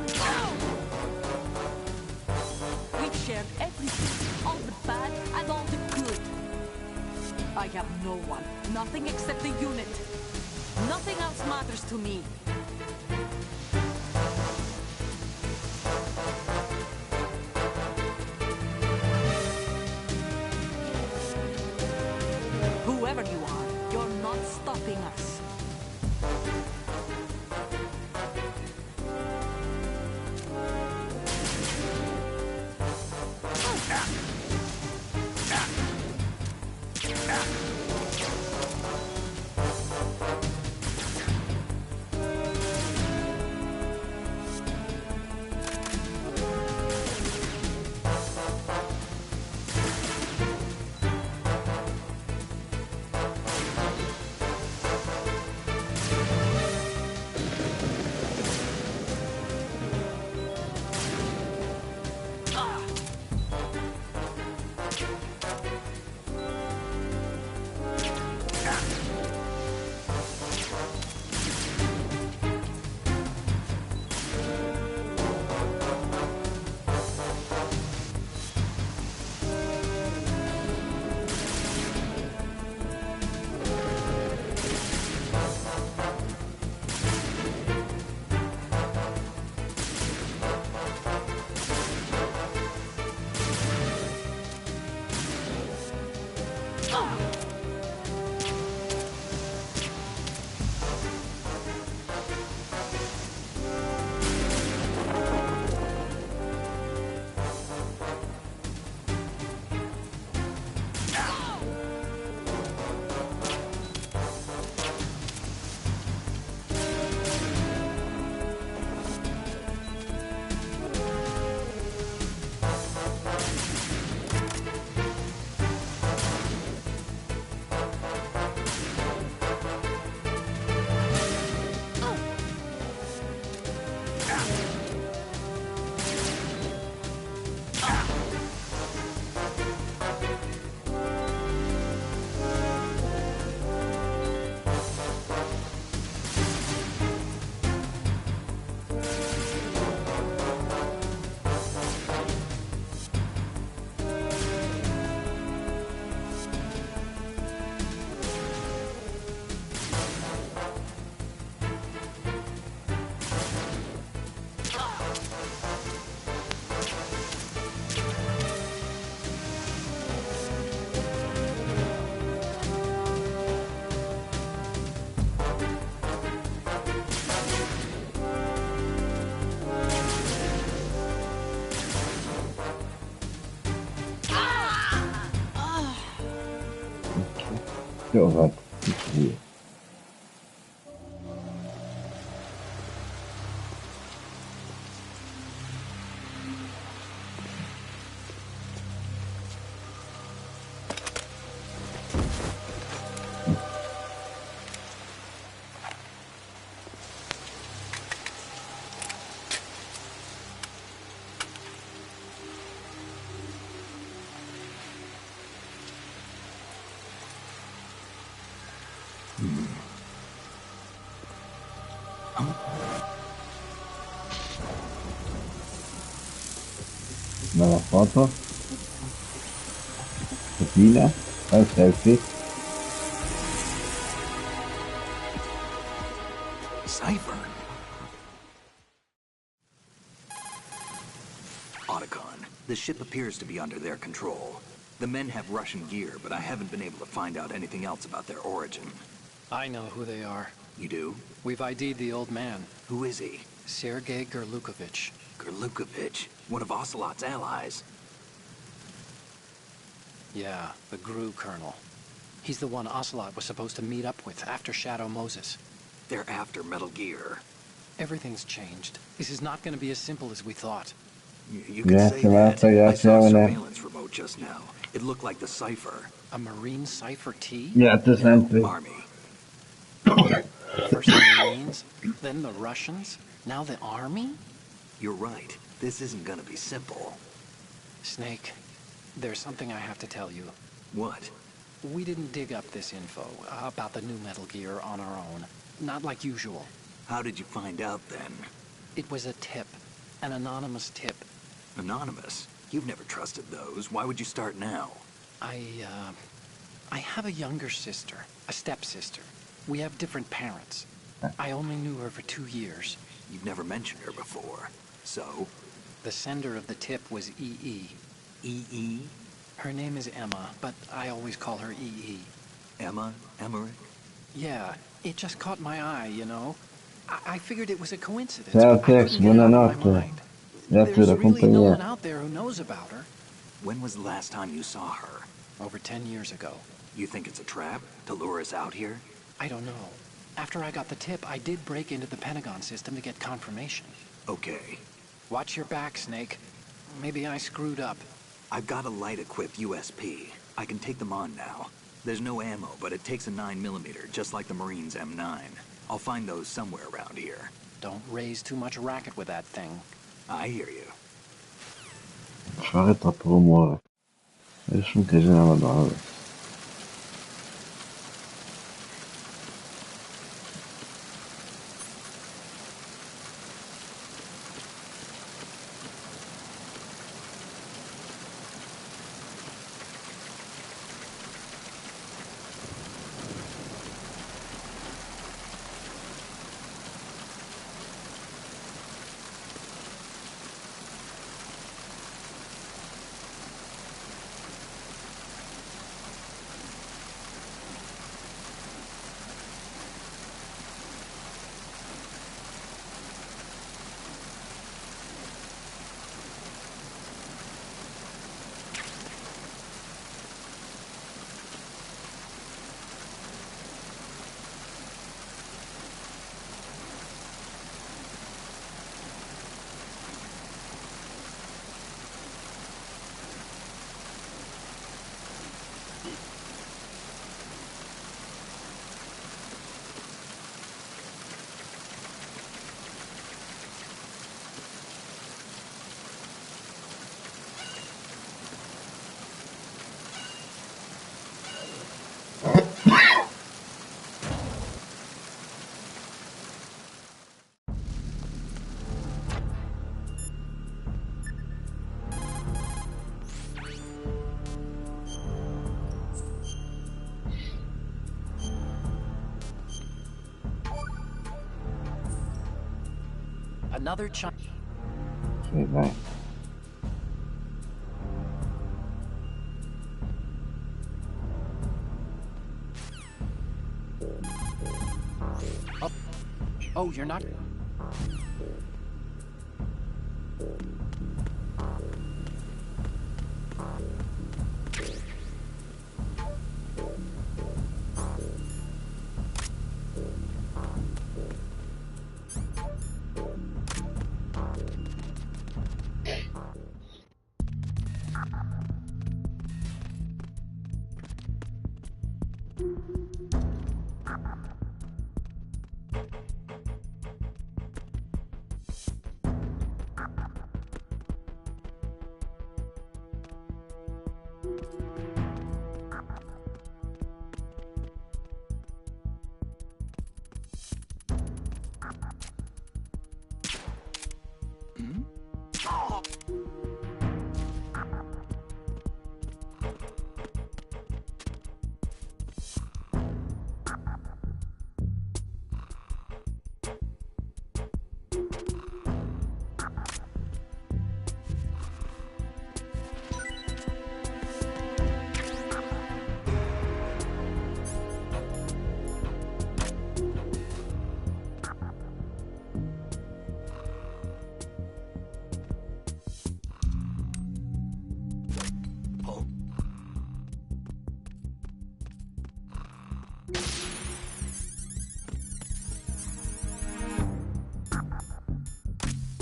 We've shared everything, all the bad and all the good. I have no one, nothing except the unit. Nothing else matters to me. Whoever you are, you're not stopping us. Zo wat. Hier. Nuova foto. Cosina. Selfie. Cypher. Otacon, the ship appears to be under their control. The men have Russian gear, but I haven't been able to find out anything else about their origin. I know who they are. You do? We've ID'd the old man, Who is he? Sergei Gerlukovich. Gerlukovich, one of Ocelot's allies. Yeah, the GRU colonel. He's the one Ocelot was supposed to meet up with after Shadow Moses. They're after Metal Gear. Everything's changed. This is not going to be as simple as we thought. You can Yeah, say come that. on, yeah, I saw a yeah, yeah. surveillance remote just now. It looked like the Cypher. A Marine Cipher T? Ja, het is een Army. First the Marines, then the Russians, now the Army? You're right. This isn't gonna be simple. Snake, there's something I have to tell you. What? We didn't dig up this info about the new Metal Gear on our own. Not like usual. How did you find out then? It was a tip. An anonymous tip. Anonymous? You've never trusted those. Why would you start now? I have a younger sister, a stepsister. We have different parents. I only knew her for 2 years. You've never mentioned her before. So? The sender of the tip was EE. EE? Her name is Emma, but I always call her EE. Emma? Emmerich? Yeah, it just caught my eye, you know. I figured it was a coincidence. Ciao, but I couldn't Tex, get it out of my buonanotte. mind. Grazie There's della really no compagnia. one out there who knows about her. When was the last time you saw her? Over 10 years ago. You think it's a trap? To lure us out here? I don't know. After I got the tip, I did break into the Pentagon system to get confirmation. Okay. Watch your back, Snake. Maybe I screwed up. I've got a light-equipped USP. I can take them on now. There's no ammo, but it takes a 9mm, just like the Marines' M9. I'll find those somewhere around here. Don't raise too much racket with that thing. I hear you. Fare troppo rumore. Adesso un casino alla dove. Another chunk. Sì, dai. Oh, you're not...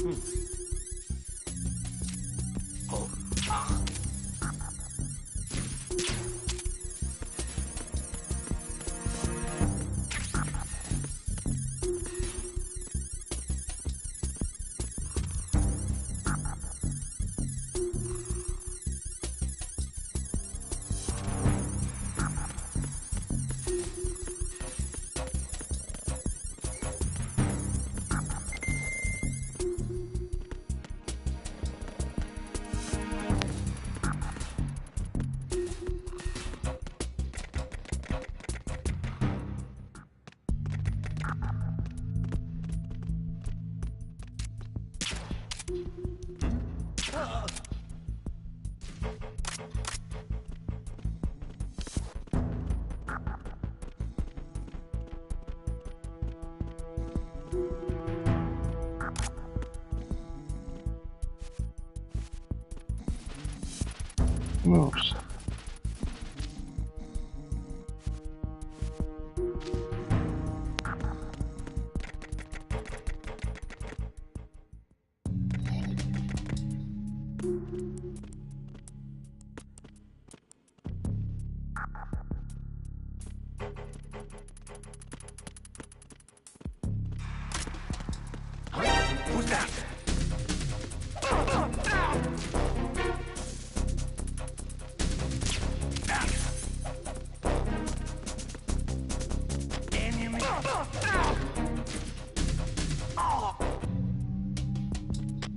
Moves. Who's that? Enemy.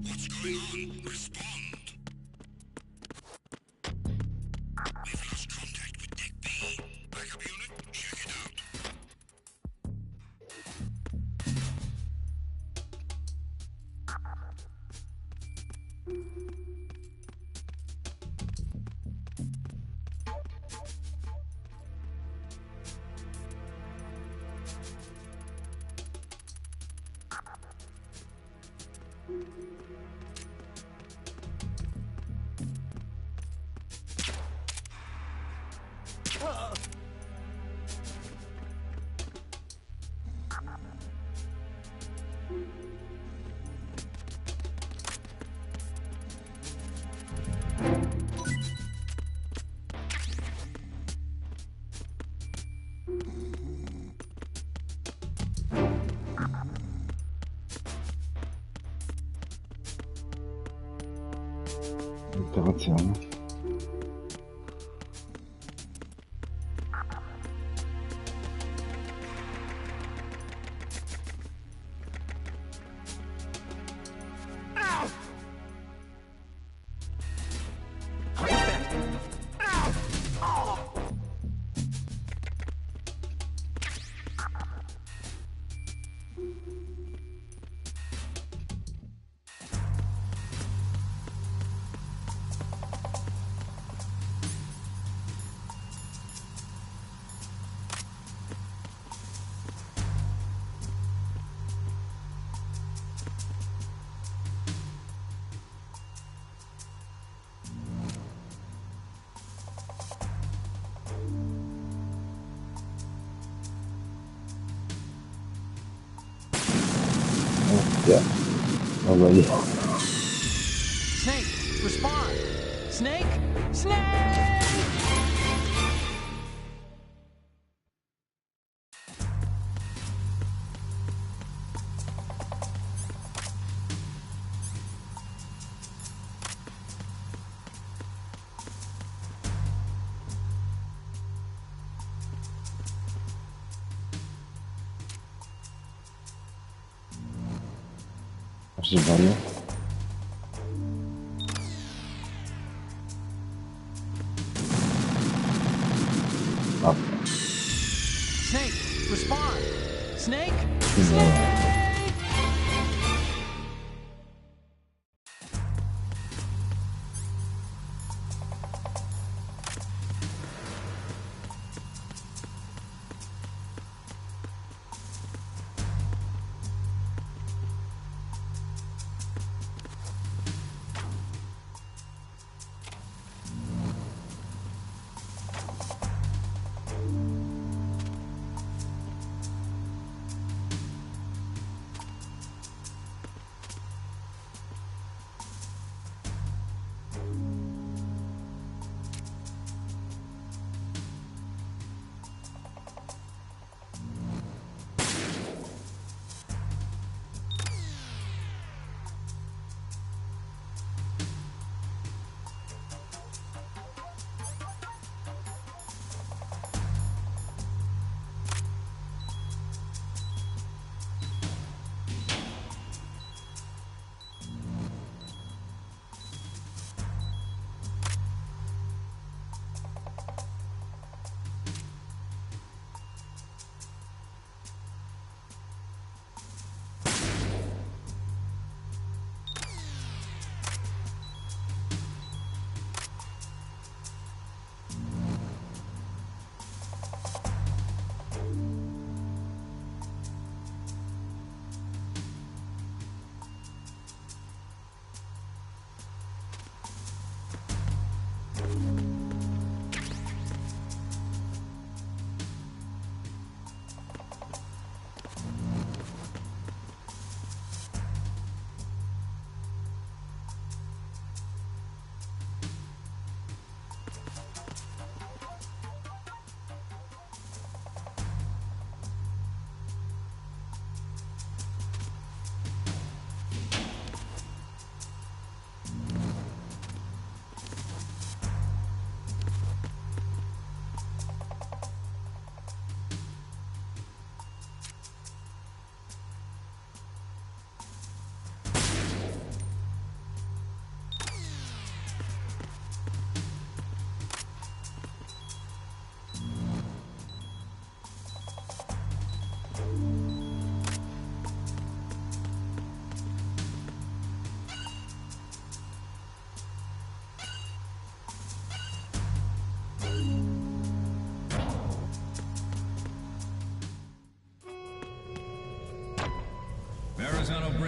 What's going on? Respond. We've lost contact with Deck B. Backup unit, check it out. Interazione. Yeah. Already. Snake, respond! Snake! Snake! Sbaglio. Ah, Snake, respond! Snake! no.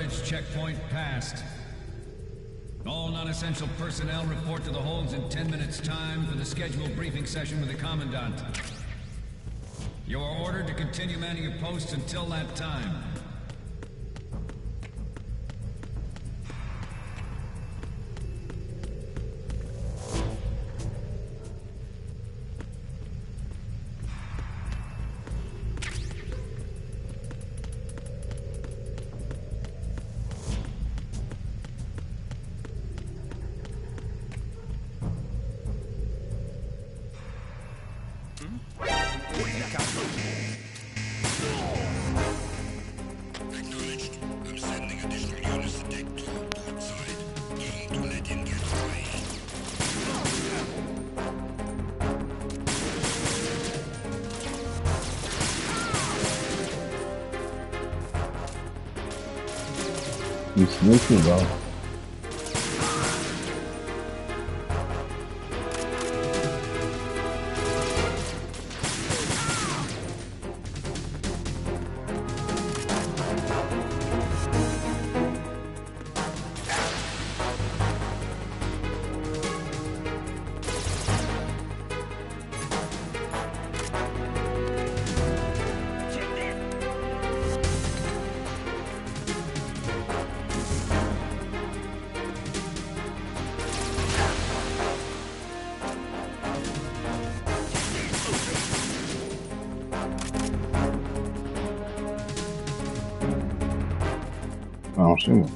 Bridge checkpoint passed. All non-essential personnel report to the holds in 10 minutes' time for the scheduled briefing session with the Commandant. You are ordered to continue manning your posts until that time. You sneaky, bro. Oh, shoot.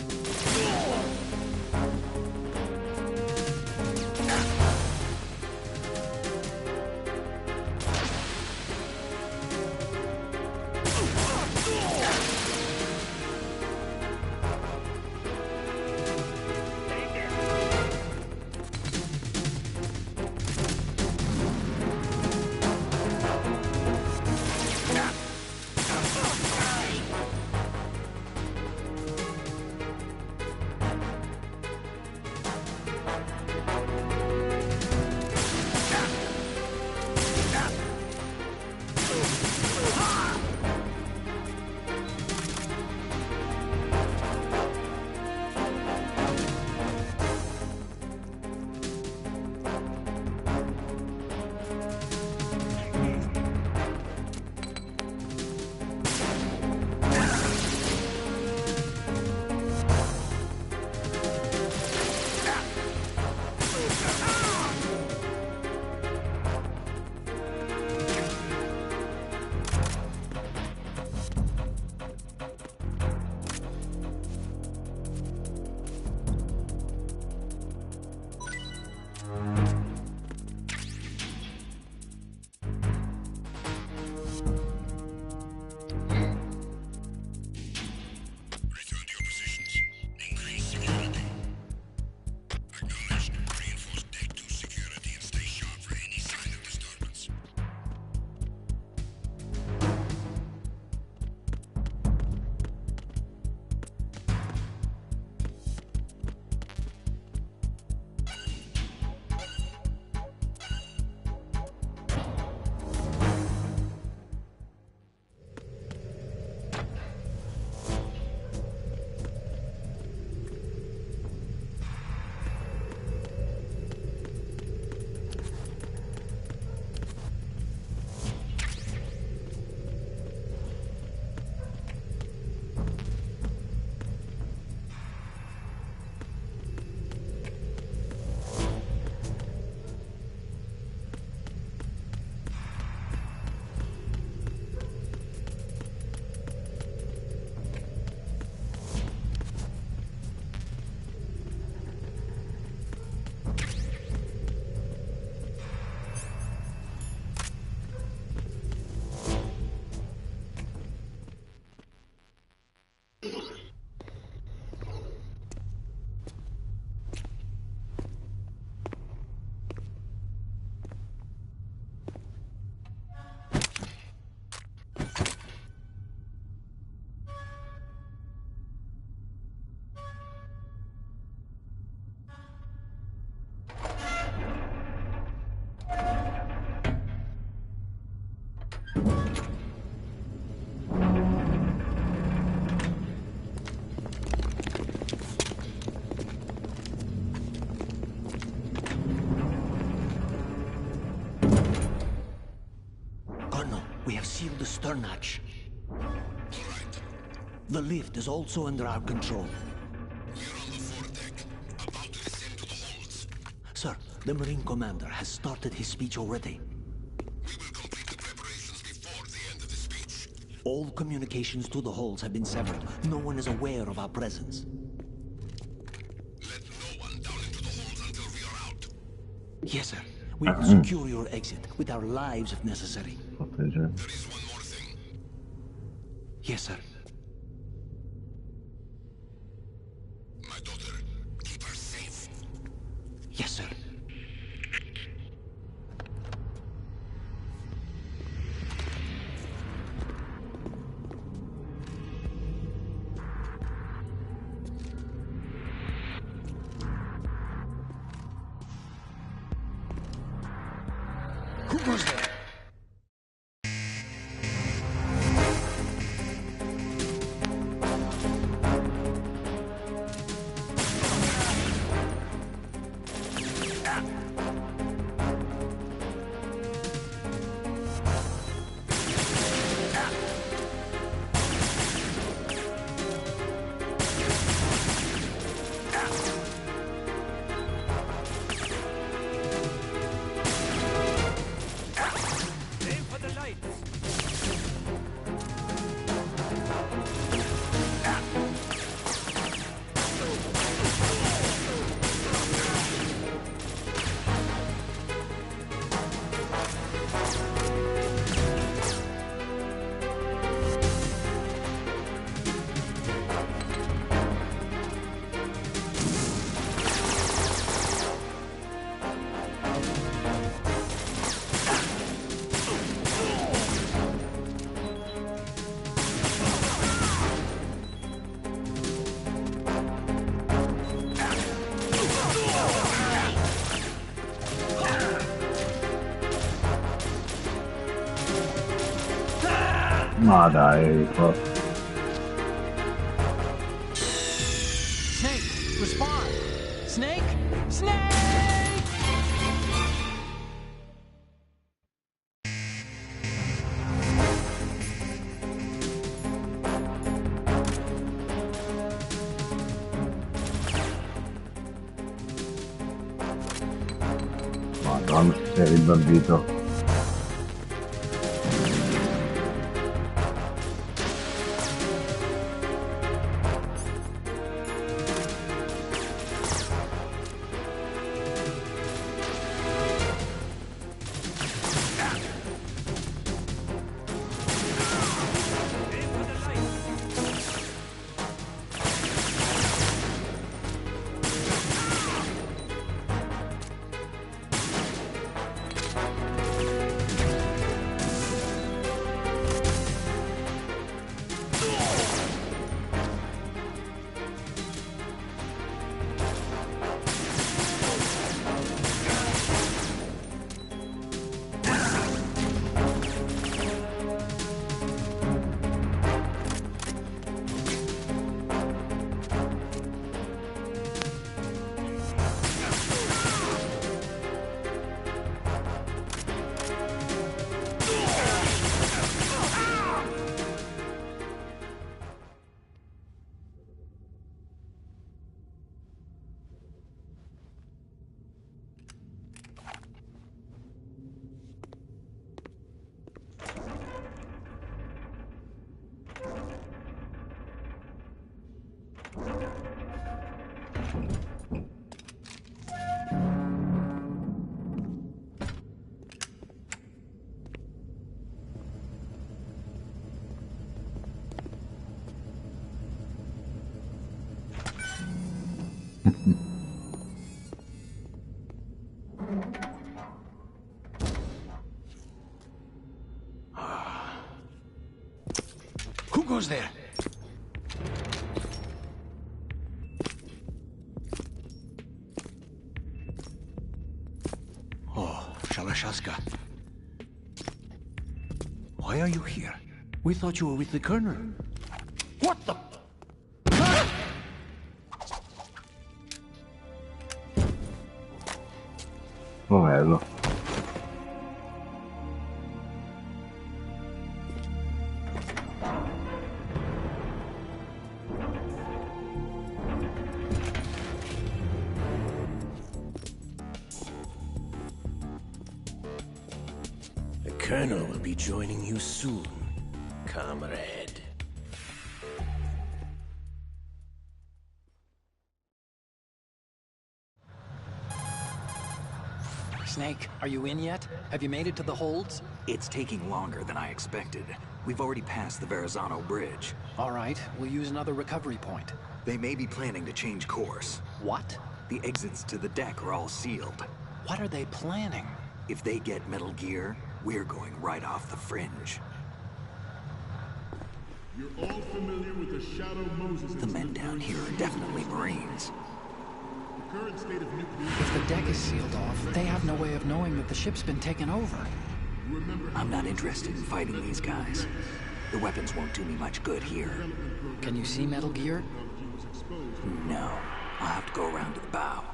seal the stern hatch. The lift is also under our control. We're on the foredeck, about to descend to the holds. Sir, the Marine Commander has started his speech already. We will complete the preparations before the end of the speech. All communications to the holds have been severed. No one is aware of our presence. Let no one down into the holds until we are out. Yes, sir. We will secure your exit with our lives if necessary. There is one more thing. Yes, sir. My daughter, keep her safe. Yes, sir. Who goes there? Aim for the lights. Ma dai, Snake, respond! Snake! Snake! Madonna, sei rimbambito. Aim for the lights. Who goes there? Oh, Shalashaska. Why are you here? We thought you were with the Colonel. What the... Poverello. Colonel will be joining you soon, comrade. Snake, are you in yet? Have you made it to the holds? It's taking longer than I expected. We've already passed the Verrazano Bridge. All right, we'll use another recovery point. They may be planning to change course. What? The exits to the deck are all sealed. What are they planning? If they get Metal Gear, we're going right off the fringe. You're all familiar with the Shadow Moses. The men down here are definitely Marines. The current state of nuclear... If the deck is sealed off, they have no way of knowing that the ship's been taken over. I'm not interested in fighting these guys. The weapons won't do me much good here. Can you see Metal Gear? No. I'll have to go around to the bow.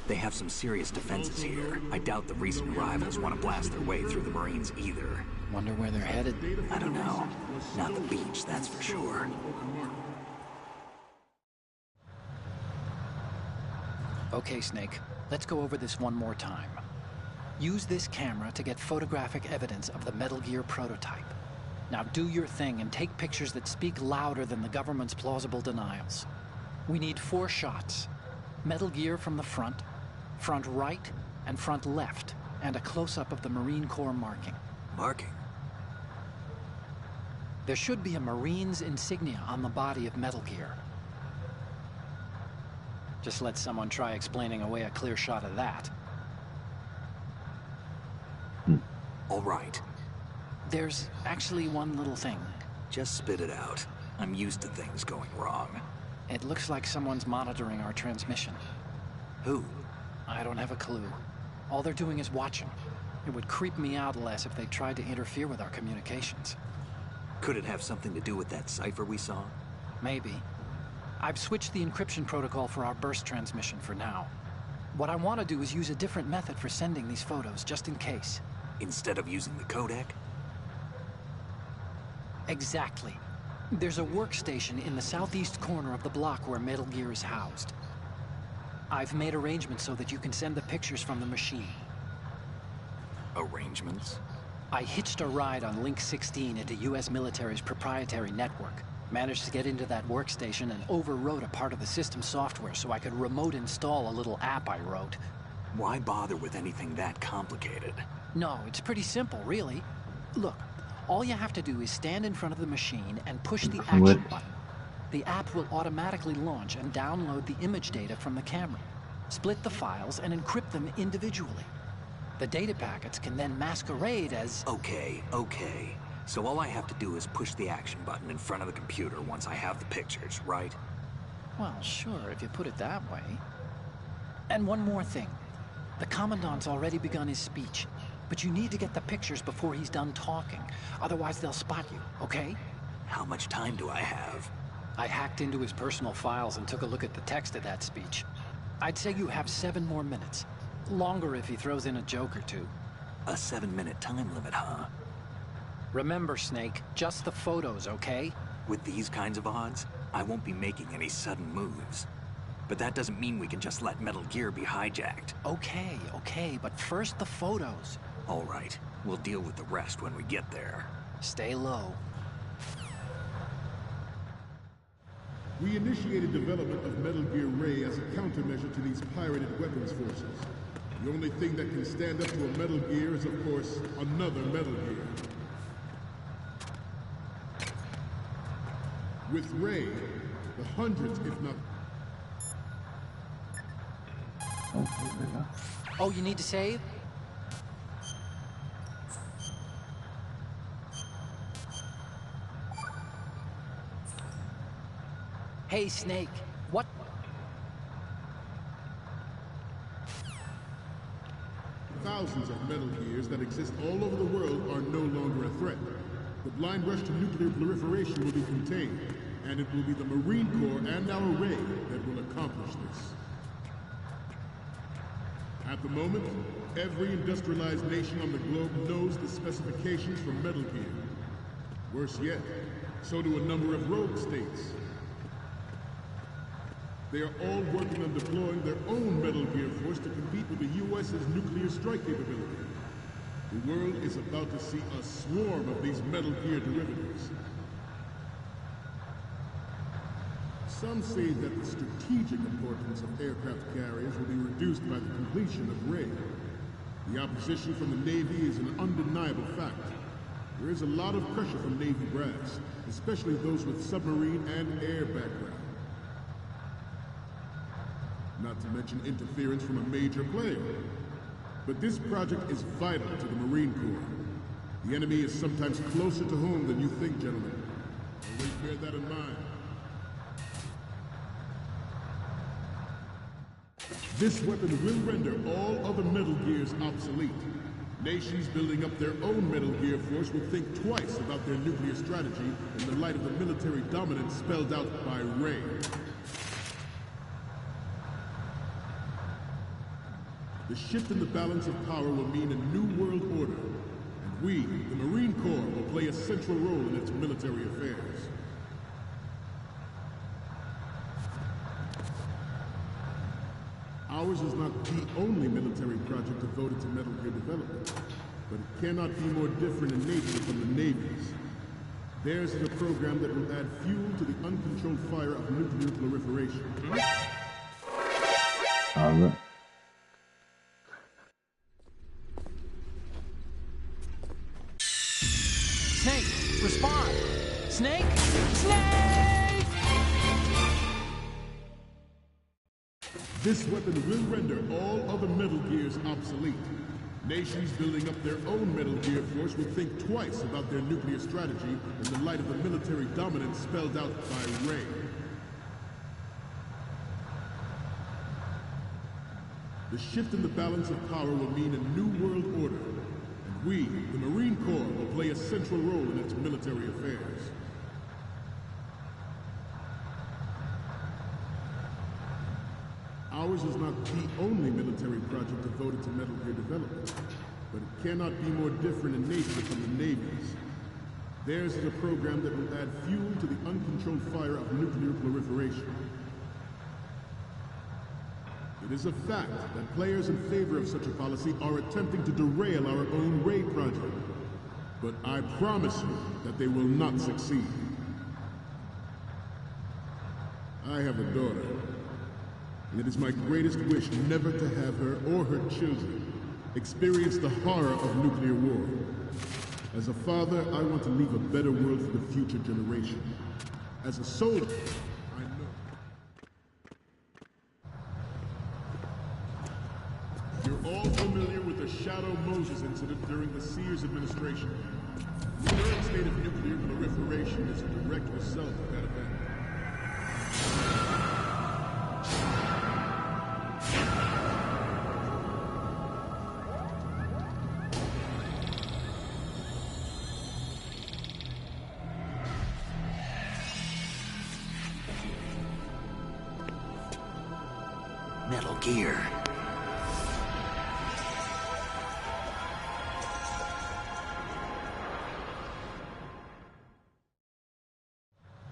They have some serious defenses here. I doubt the recent arrivals want to blast their way through the Marines either. Wonder where they're headed? I don't know. Not the beach, that's for sure. Okay, Snake. Let's go over this one more time. Use this camera to get photographic evidence of the Metal Gear prototype. Now do your thing and take pictures that speak louder than the government's plausible denials. We need 4 shots. Metal Gear from the front right, and front left, and a close-up of the Marine Corps marking. Marking? There should be a Marine's insignia on the body of Metal Gear. Just let someone try explaining away a clear shot of that. All right. There's actually one little thing. Just spit it out. I'm used to things going wrong. It looks like someone's monitoring our transmission. Who? I don't have a clue. All they're doing is watching. It would creep me out less if they tried to interfere with our communications. Could it have something to do with that cipher we saw? Maybe. I've switched the encryption protocol for our burst transmission for now. What I want to do is use a different method for sending these photos, just in case. Instead of using the codec? Exactly. There's a workstation in the southeast corner of the block where Metal Gear is housed. I've made arrangements so that you can send the pictures from the machine. Arrangements? I hitched a ride on Link 16 into U.S. military's proprietary network. Managed to get into that workstation and overwrote a part of the system software so I could remote install a little app I wrote. Why bother with anything that complicated? No, it's pretty simple, really. Look, all you have to do is stand in front of the machine and push the action button. The app will automatically launch and download the image data from the camera, split the files, and encrypt them individually. The data packets can then masquerade as... Okay. So all I have to do is push the action button in front of the computer once I have the pictures, right? Well, sure, if you put it that way. And one more thing. The Commandant's already begun his speech, but you need to get the pictures before he's done talking. Otherwise, they'll spot you, okay? How much time do I have? I hacked into his personal files and took a look at the text of that speech. I'd say you have 7 more minutes. Longer if he throws in a joke or two. A 7-minute time limit, huh? Remember, Snake, just the photos, okay? With these kinds of odds, I won't be making any sudden moves. But that doesn't mean we can just let Metal Gear be hijacked. Okay, but first the photos. All right, we'll deal with the rest when we get there. Stay low. We initiated development of Metal Gear Ray as a countermeasure to these pirated weapons forces. The only thing that can stand up to a Metal Gear is, of course, another Metal Gear. With Ray, the hundreds, if not... Oh, you need to save? Hey, Snake, what? Thousands of Metal Gears that exist all over the world are no longer a threat. The blind rush to nuclear proliferation will be contained, and it will be the Marine Corps and our Ray that will accomplish this. At the moment, every industrialized nation on the globe knows the specifications for Metal Gear. Worse yet, so do a number of rogue states. They are all working on deploying their own Metal Gear force to compete with the U.S.'s nuclear strike capability. The world is about to see a swarm of these Metal Gear derivatives. Some say that the strategic importance of aircraft carriers will be reduced by the completion of Ray. The opposition from the Navy is an undeniable fact. There is a lot of pressure from Navy brass, especially those with submarine and air background. Not to mention interference from a major player. But this project is vital to the Marine Corps. The enemy is sometimes closer to home than you think, gentlemen. Always bear that in mind. This weapon will render all other Metal Gears obsolete. Nations building up their own Metal Gear force will think twice about their nuclear strategy in the light of the military dominance spelled out by Ray. The shift in the balance of power will mean a new world order, and we, the Marine Corps, will play a central role in its military affairs. Ours is not the only military project devoted to Metal Gear development, but it cannot be more different in nature from the Navy's. Theirs is a program that will add fuel to the uncontrolled fire of nuclear proliferation. Snake, respond! Snake! Snake! This weapon will render all other Metal Gears obsolete. Nations building up their own Metal Gear force will think twice about their nuclear strategy in the light of the military dominance spelled out by Ray. The shift in the balance of power will mean a new world order, and we, the Marine Corps, will play a central role in its military affairs. Ours is not the only military project devoted to Metal Gear development, but it cannot be more different in nature from the Navy's. Theirs is a program that will add fuel to the uncontrolled fire of nuclear proliferation. It is a fact that players in favor of such a policy are attempting to derail our own Ray project, but I promise you that they will not succeed. I have a daughter, and it is my greatest wish never to have her or her children experience the horror of nuclear war. As a father, I want to leave a better world for the future generation. As a soldier, I know. You're all familiar with the Shadow Moses incident during the Sears administration. The current state of nuclear proliferation is a direct result of that event. Metal Gear.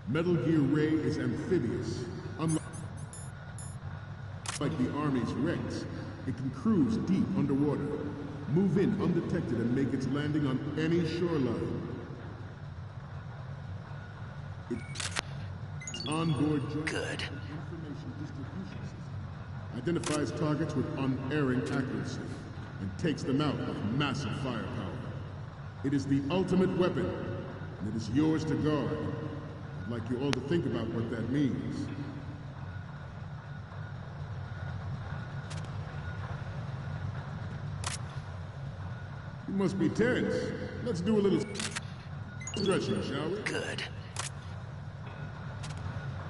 Metal Gear Ray is amphibious. Unlike the Army's Rex, it can cruise deep underwater, move in undetected, and make its landing on any shoreline. Its onboard Good. information distribution system identifies targets with unerring accuracy and takes them out with massive firepower. It is the ultimate weapon, and it is yours to guard. I'd like you all to think about what that means. You must be tense. Let's do a little stretching, shall we? Good.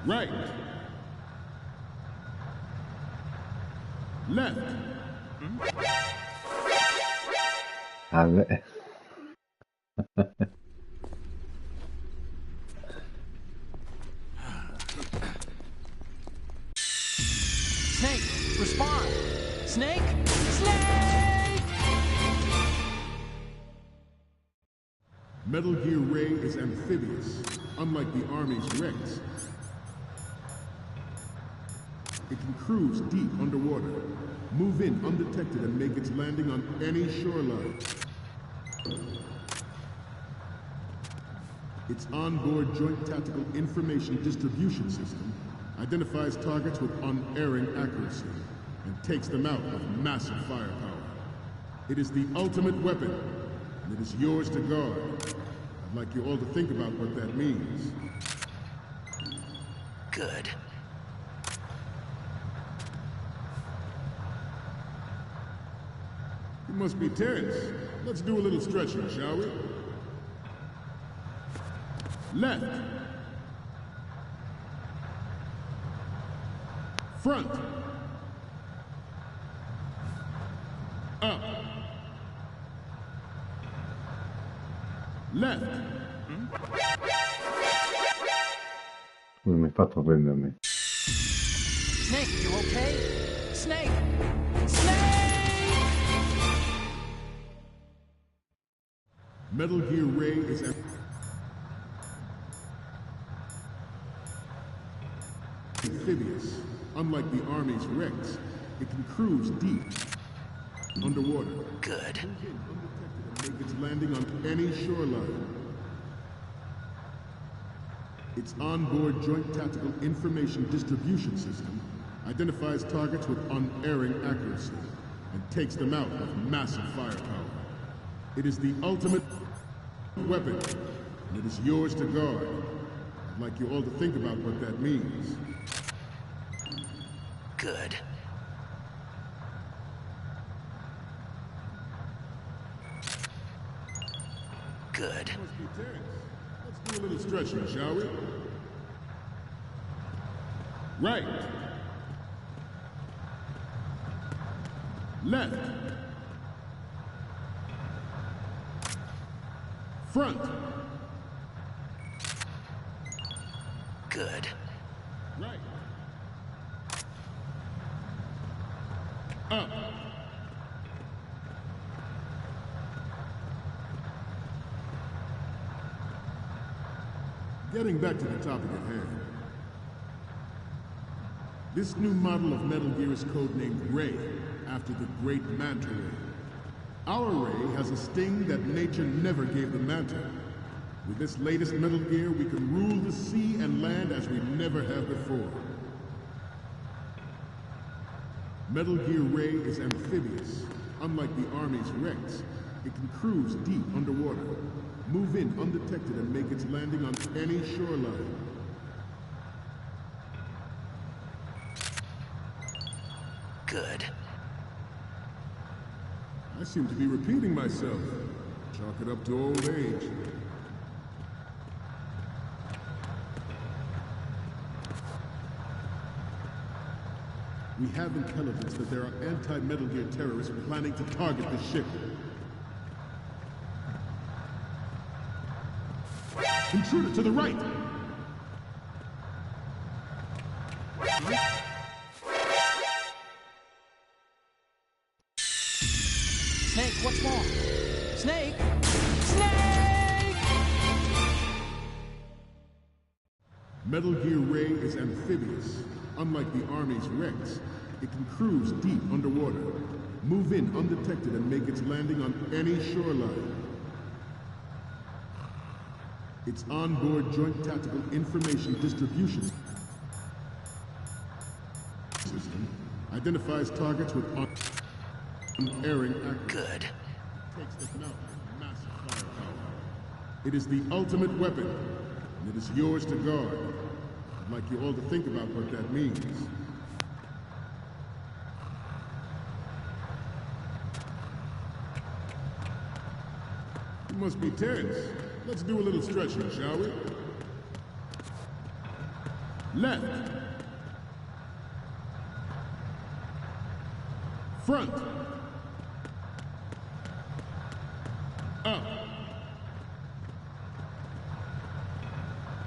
Right. Left. A ver. Snake, respond! Snake! Snake! Metal Gear Ray is amphibious, unlike the Army's Rex. It can cruise deep underwater, move in undetected, and make its landing on any shoreline. Its onboard Joint Tactical Information Distribution System identifies targets with unerring accuracy and takes them out with massive firepower. It is the ultimate weapon, and it is yours to guard. I'd like you all to think about what that means. Good. You must be tense. Let's do a little stretching, shall we? Left. Front. Up. Left. Mi hai fatto prendermi. Snake, you okay? Snake! Snake! Metal Gear Ray is amphibious. Unlike the Army's Rex, it can cruise deep underwater. Good. Make its landing on any shoreline. Its onboard Joint Tactical Information Distribution System identifies targets with unerring accuracy and takes them out with massive firepower. It is the ultimate weapon, and it is yours to guard. I'd like you all to think about what that means. Good. Good. Let's do a little stretching, shall we? Right. Left. Front. Good. Right. Up. Getting back to the topic at hand. This new model of Metal Gear is codenamed Ray, after the great Manta Ray. Our Ray has a sting that nature never gave the Manta. With this latest Metal Gear, we can rule the sea and land as we never have before. Metal Gear Ray is amphibious. Unlike the Army's Rex, it can cruise deep underwater, move in undetected and make its landing on any shoreline. Good. I seem to be repeating myself. Chalk it up to old age. We have intelligence that there are anti-Metal Gear terrorists planning to target the ship. Intruder to the right! Snake, what's wrong? Snake! Snake! Metal Gear Ray is amphibious. Unlike the Army's Rex, it can cruise deep underwater, move in undetected and make its landing on any shoreline. Its onboard Joint Tactical Information Distribution System identifies targets with unerring accuracy. Good. Takes them out with massive firepower. It is the ultimate weapon, and it is yours to guard. I'd like you all to think about what that means. You must be tense. Let's do a little stretching, shall we? Left. Front. Up.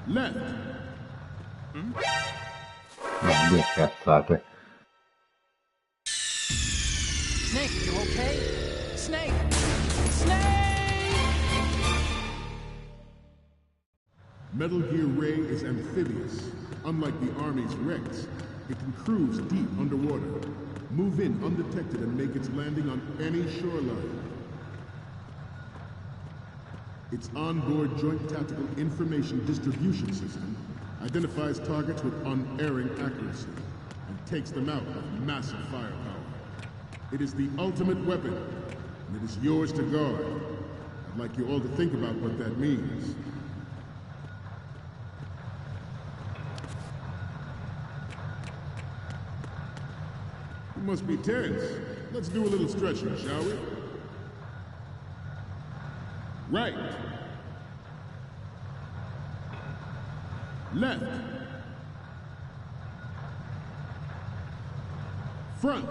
Left. Due cazzate. Snake, you okay? Snake! Snake! Metal Gear Ray is amphibious. Unlike the Army's Rex, it can cruise deep underwater, move in undetected and make its landing on any shoreline. Its onboard Joint Tactical Information Distribution System identifies targets with unerring accuracy and takes them out with massive firepower. It is the ultimate weapon, and it is yours to guard. I'd like you all to think about what that means. You must be tense. Let's do a little stretching, shall we? Right. Left. Front.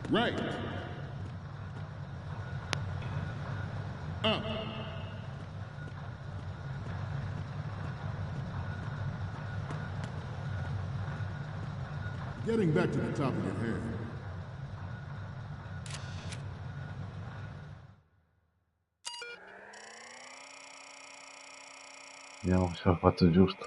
Right. Up. Getting back to the topic at hand. Vediamo se ho fatto giusto.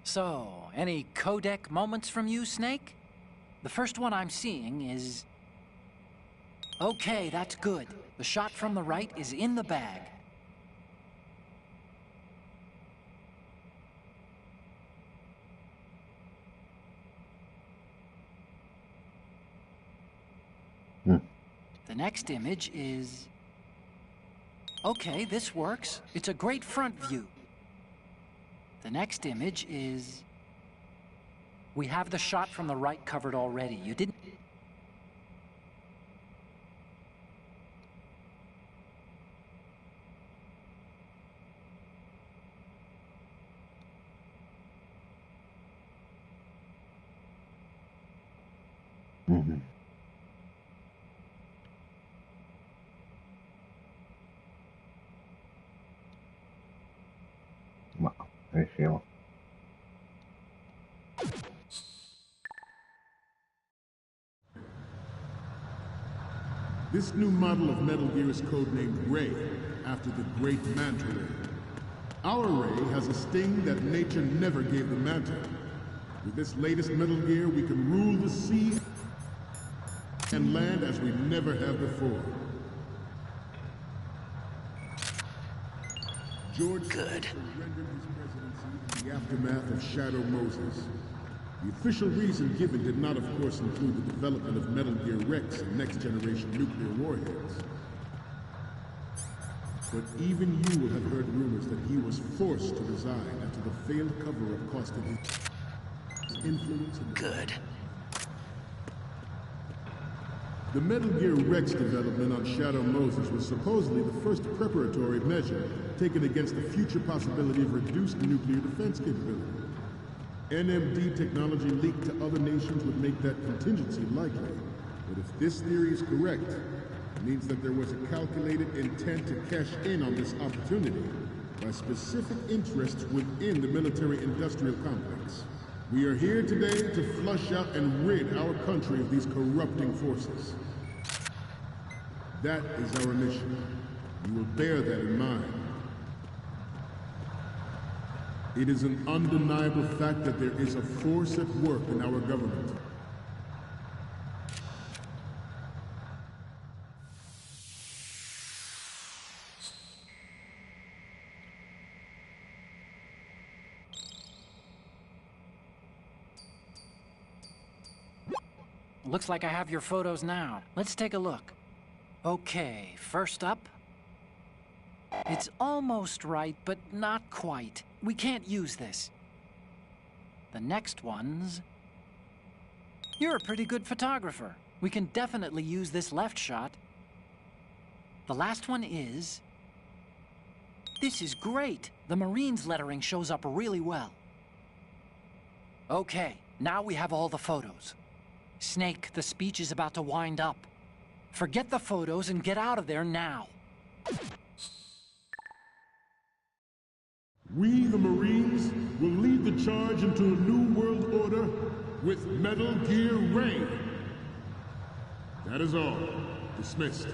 So, any codec moments from you, Snake? The first one I'm seeing is... Okay, that's good. The shot from the right is in the bag. The next image is... Okay, this works. It's a great front view. The next image is... We have the shot from the right covered already. You didn't... Ma riusciamo. This new model of Metal Gear is codenamed Ray, after the great Manta Ray. Our Ray has a sting that nature never gave the Manta. With this latest Metal Gear, we can rule the sea and land as we never have before. George Good. Rendered his presidency in the aftermath of Shadow Moses. The official reason given did not, of course, include the development of Metal Gear Rex and next-generation nuclear warheads. But even you will have heard rumors that he was forced to resign after the failed cover-up costed him his influence in Good. The Metal Gear Rex development on Shadow Moses was supposedly the first preparatory measure taken against the future possibility of reduced nuclear defense capability. NMD technology leaked to other nations would make that contingency likely. But if this theory is correct, it means that there was a calculated intent to cash in on this opportunity by specific interests within the military-industrial complex. We are here today to flush out and rid our country of these corrupting forces. That is our mission. You will bear that in mind. It is an undeniable fact that there is a force at work in our government. Looks like I have your photos now. Let's take a look. Okay, first up. It's almost right, but not quite. We can't use this. The next one's... You're a pretty good photographer. We can definitely use this left shot. The last one is... This is great! The Marines lettering shows up really well. Okay, now we have all the photos. Snake, the speech is about to wind up. Forget the photos and get out of there now. We, the Marines, will lead the charge into a new world order with Metal Gear Ray. That is all. Dismissed.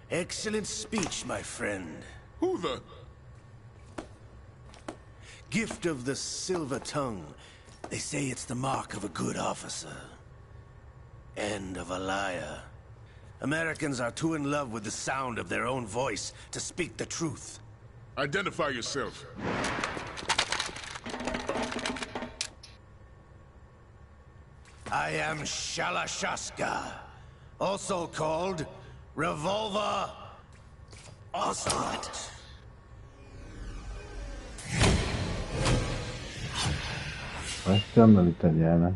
Excellent speech, my friend. Who the... Gift of the silver tongue. They say it's the mark of a good officer. And of a liar. Americans are too in love with the sound of their own voice to speak the truth. Identify yourself. I am Shalashaska, also called Revolver Ocelot. Questa all'italiana.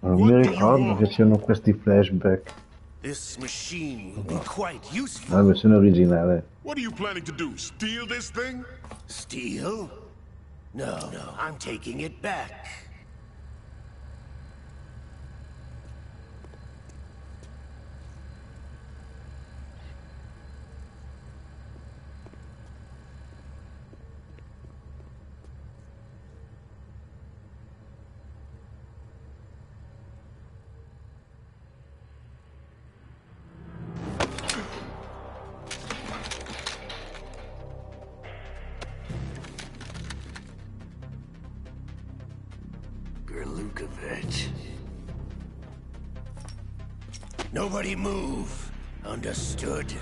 Non mi ricordo che siano questi flashback. This machine will be quite useful. La versione originale. What are you planning to do? Steal this thing? Steal? No, I'm taking it back. Nobody move. Understood?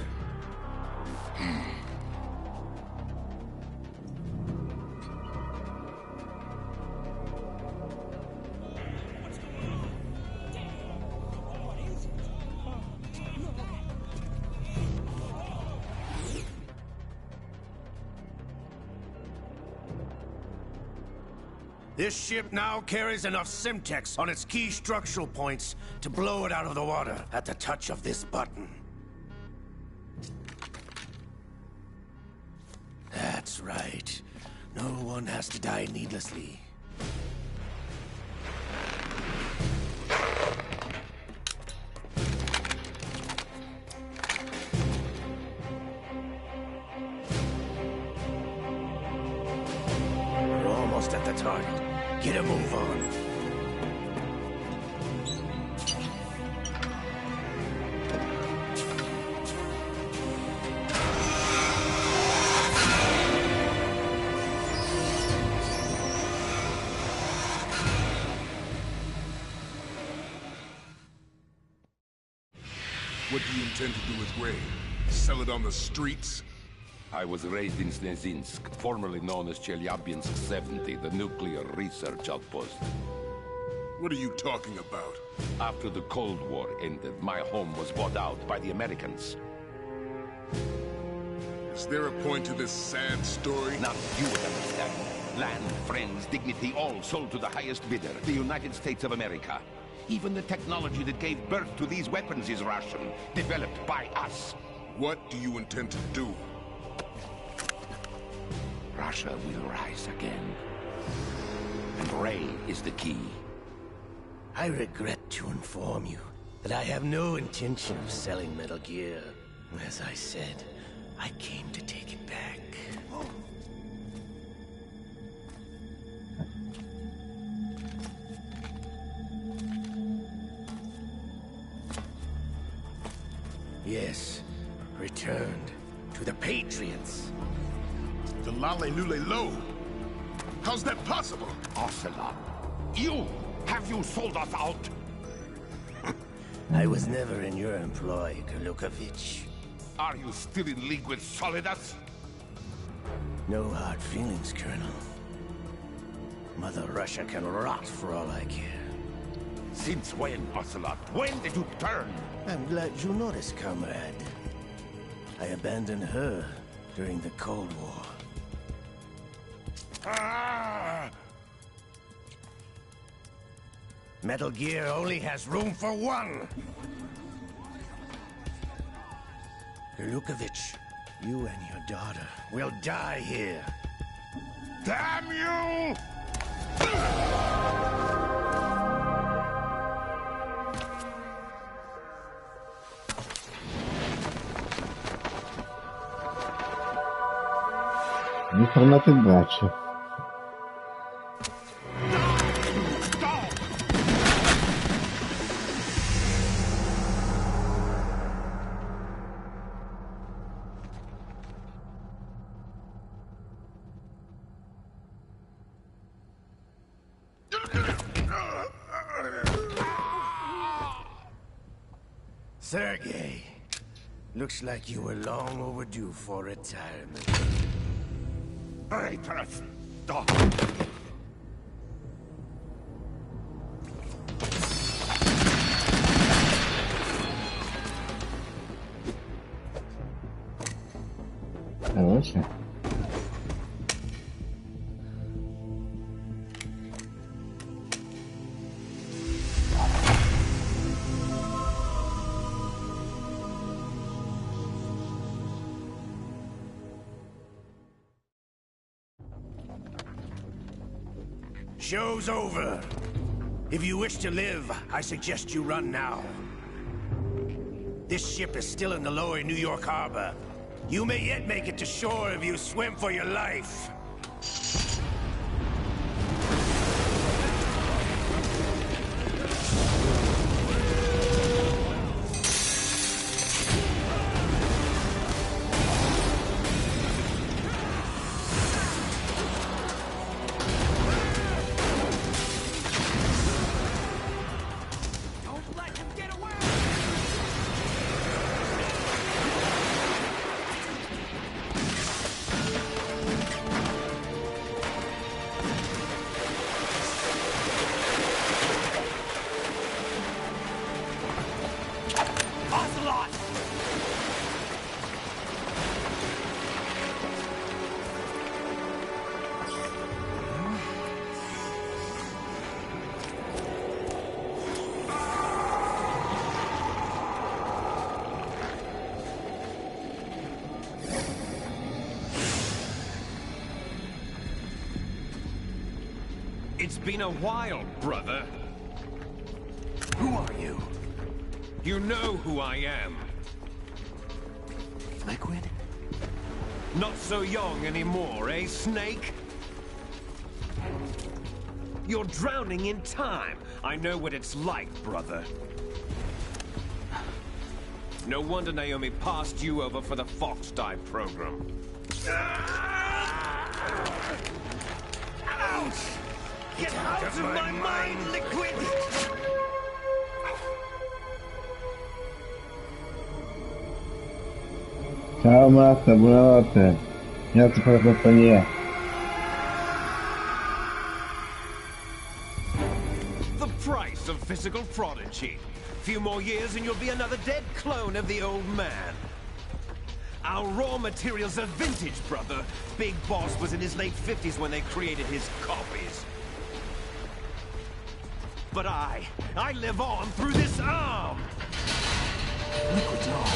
This ship now carries enough Simtex on its key structural points to blow it out of the water at the touch of this button. That's right. No one has to die needlessly. We're almost at the target. Get a move on. What do you intend to do with Ray? Sell it on the streets? I was raised in Snezinsk, formerly known as Chelyabinsk 70, the nuclear research outpost. What are you talking about? After the Cold War ended, my home was bought out by the Americans. Is there a point to this sad story? Now you would understand. Land, friends, dignity, all sold to the highest bidder, the United States of America. Even the technology that gave birth to these weapons is Russian, developed by us. What do you intend to do? Russia will rise again. And Ray is the key. I regret to inform you that I have no intention of selling Metal Gear. As I said, I came to take it back. Yes, returned to the Patriots. The Lale Lule Lo. How's that possible? Ocelot, have you sold us out? I was never in your employ, Gurlukovich. Are you still in league with Solidus? No hard feelings, Colonel. Mother Russia can rot for all I care. Since when, Ocelot? When did you turn? I'm glad you noticed, comrade. I abandoned her during the Cold War. Ah! Metal Gear only has room for one! Gurlukovich, you and your daughter will die here. Damn you! Mi formate il braccio. Sergei, looks like you were long overdue for retirement. Traitors! Stop! Veloce. Show's over. If you wish to live, I suggest you run now. This ship is still in the lower New York harbor. You may yet make it to shore if you swim for your life. It's been a while, brother. Who are you? You know who I am. Liquid? Not so young anymore, eh, Snake? You're drowning in time. I know what it's like, brother. No wonder Naomi passed you over for the Fox Dive program. Ouch! Get out of my mind, Liquid! Ciao Marta, buonanotte. Grazie per la compagnia. The price of physical prodigy. Few more years and you'll be another dead clone of the old man. Our raw materials are vintage, brother. Big Boss was in his late 50s when they created his copies. But I live on through this arm! Liquid's on.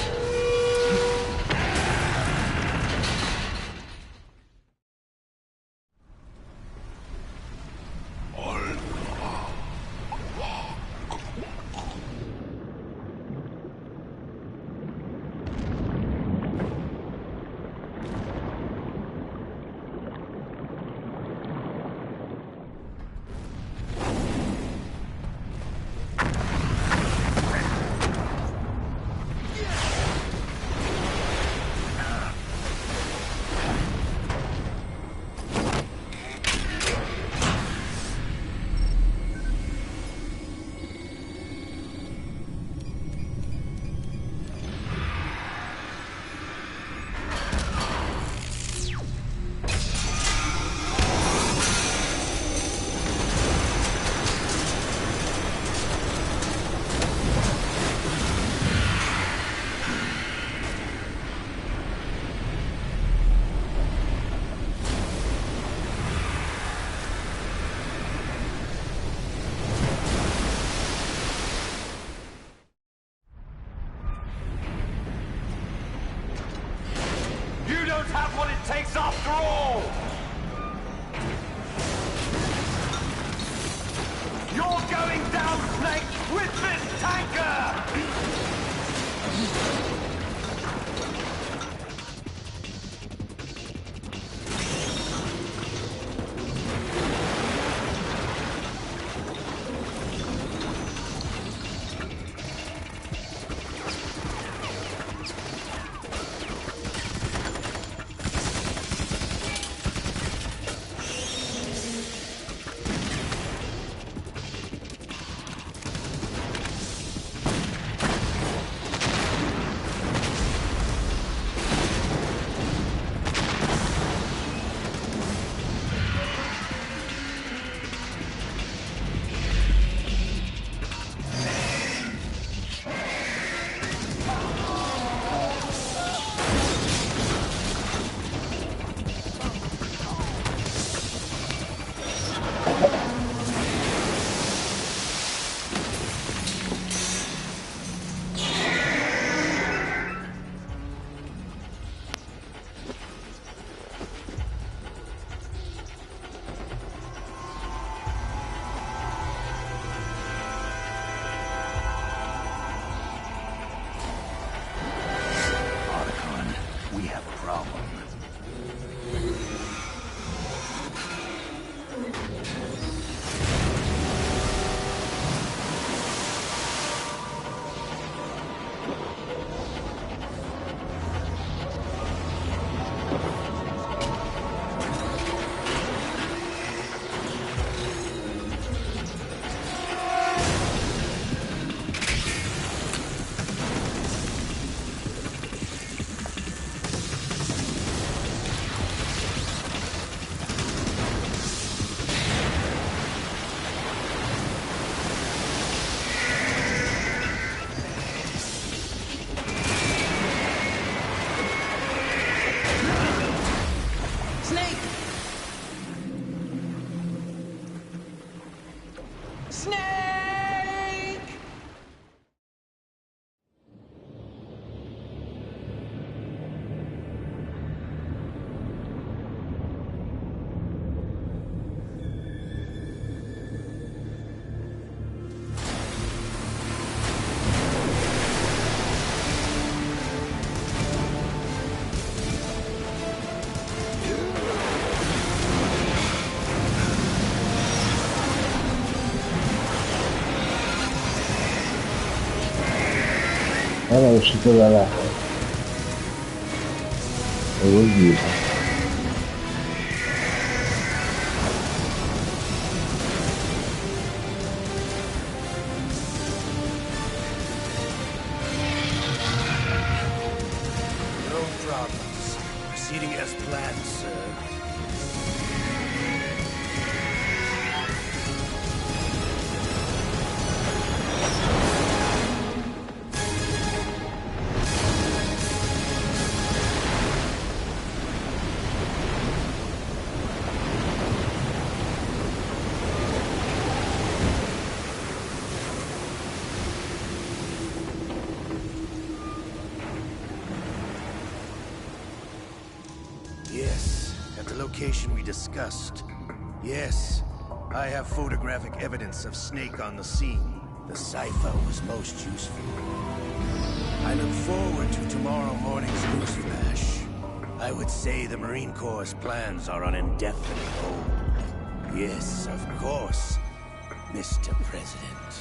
don't have what it takes after all! You're going down, Snake, with this tanker! Era uscito dalla... Che vuol dire? No problems. Proceeding as planned, sir. Yes, at the location we discussed. Yes, I have photographic evidence of Snake on the scene. The cipher was most useful. I look forward to tomorrow morning's news flash. I would say the Marine Corps' plans are on indefinite hold. Yes, of course, Mr. President.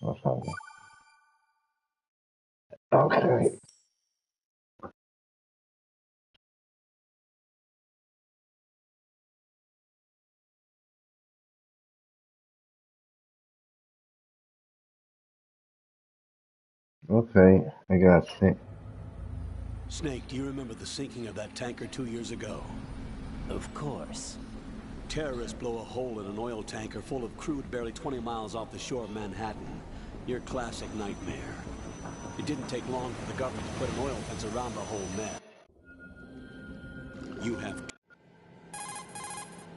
Lo so. Ok. Ok, ragazzi. Snake, do you remember the sinking of that tanker 2 years ago? Of course. terrorists blow a hole in an oil tanker full of crude barely 20 miles off the shore of Manhattan. Your classic nightmare. It didn't take long for the government to put an oil fence around the whole mess. You have...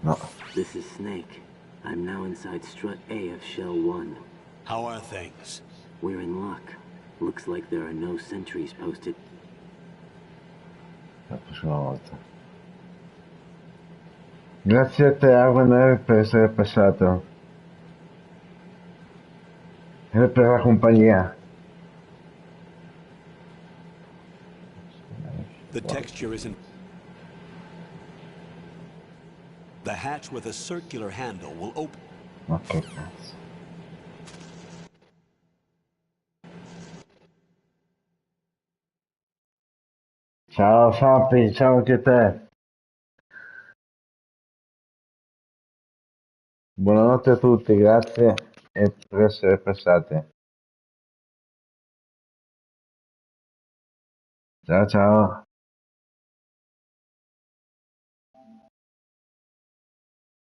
No. This is Snake. I'm now inside Strut A of Shell 1. How are things? We're in luck. Looks like there are no sentries posted. La prossima volta. Grazie a te, Arwen, per essere passato. E per la compagnia. The texture isn't... The hatch with a circular handle will open... Ma che cazzo. Ciao Fampi, ciao anche te. Buonanotte a tutti, grazie e per essere passati. Ciao ciao.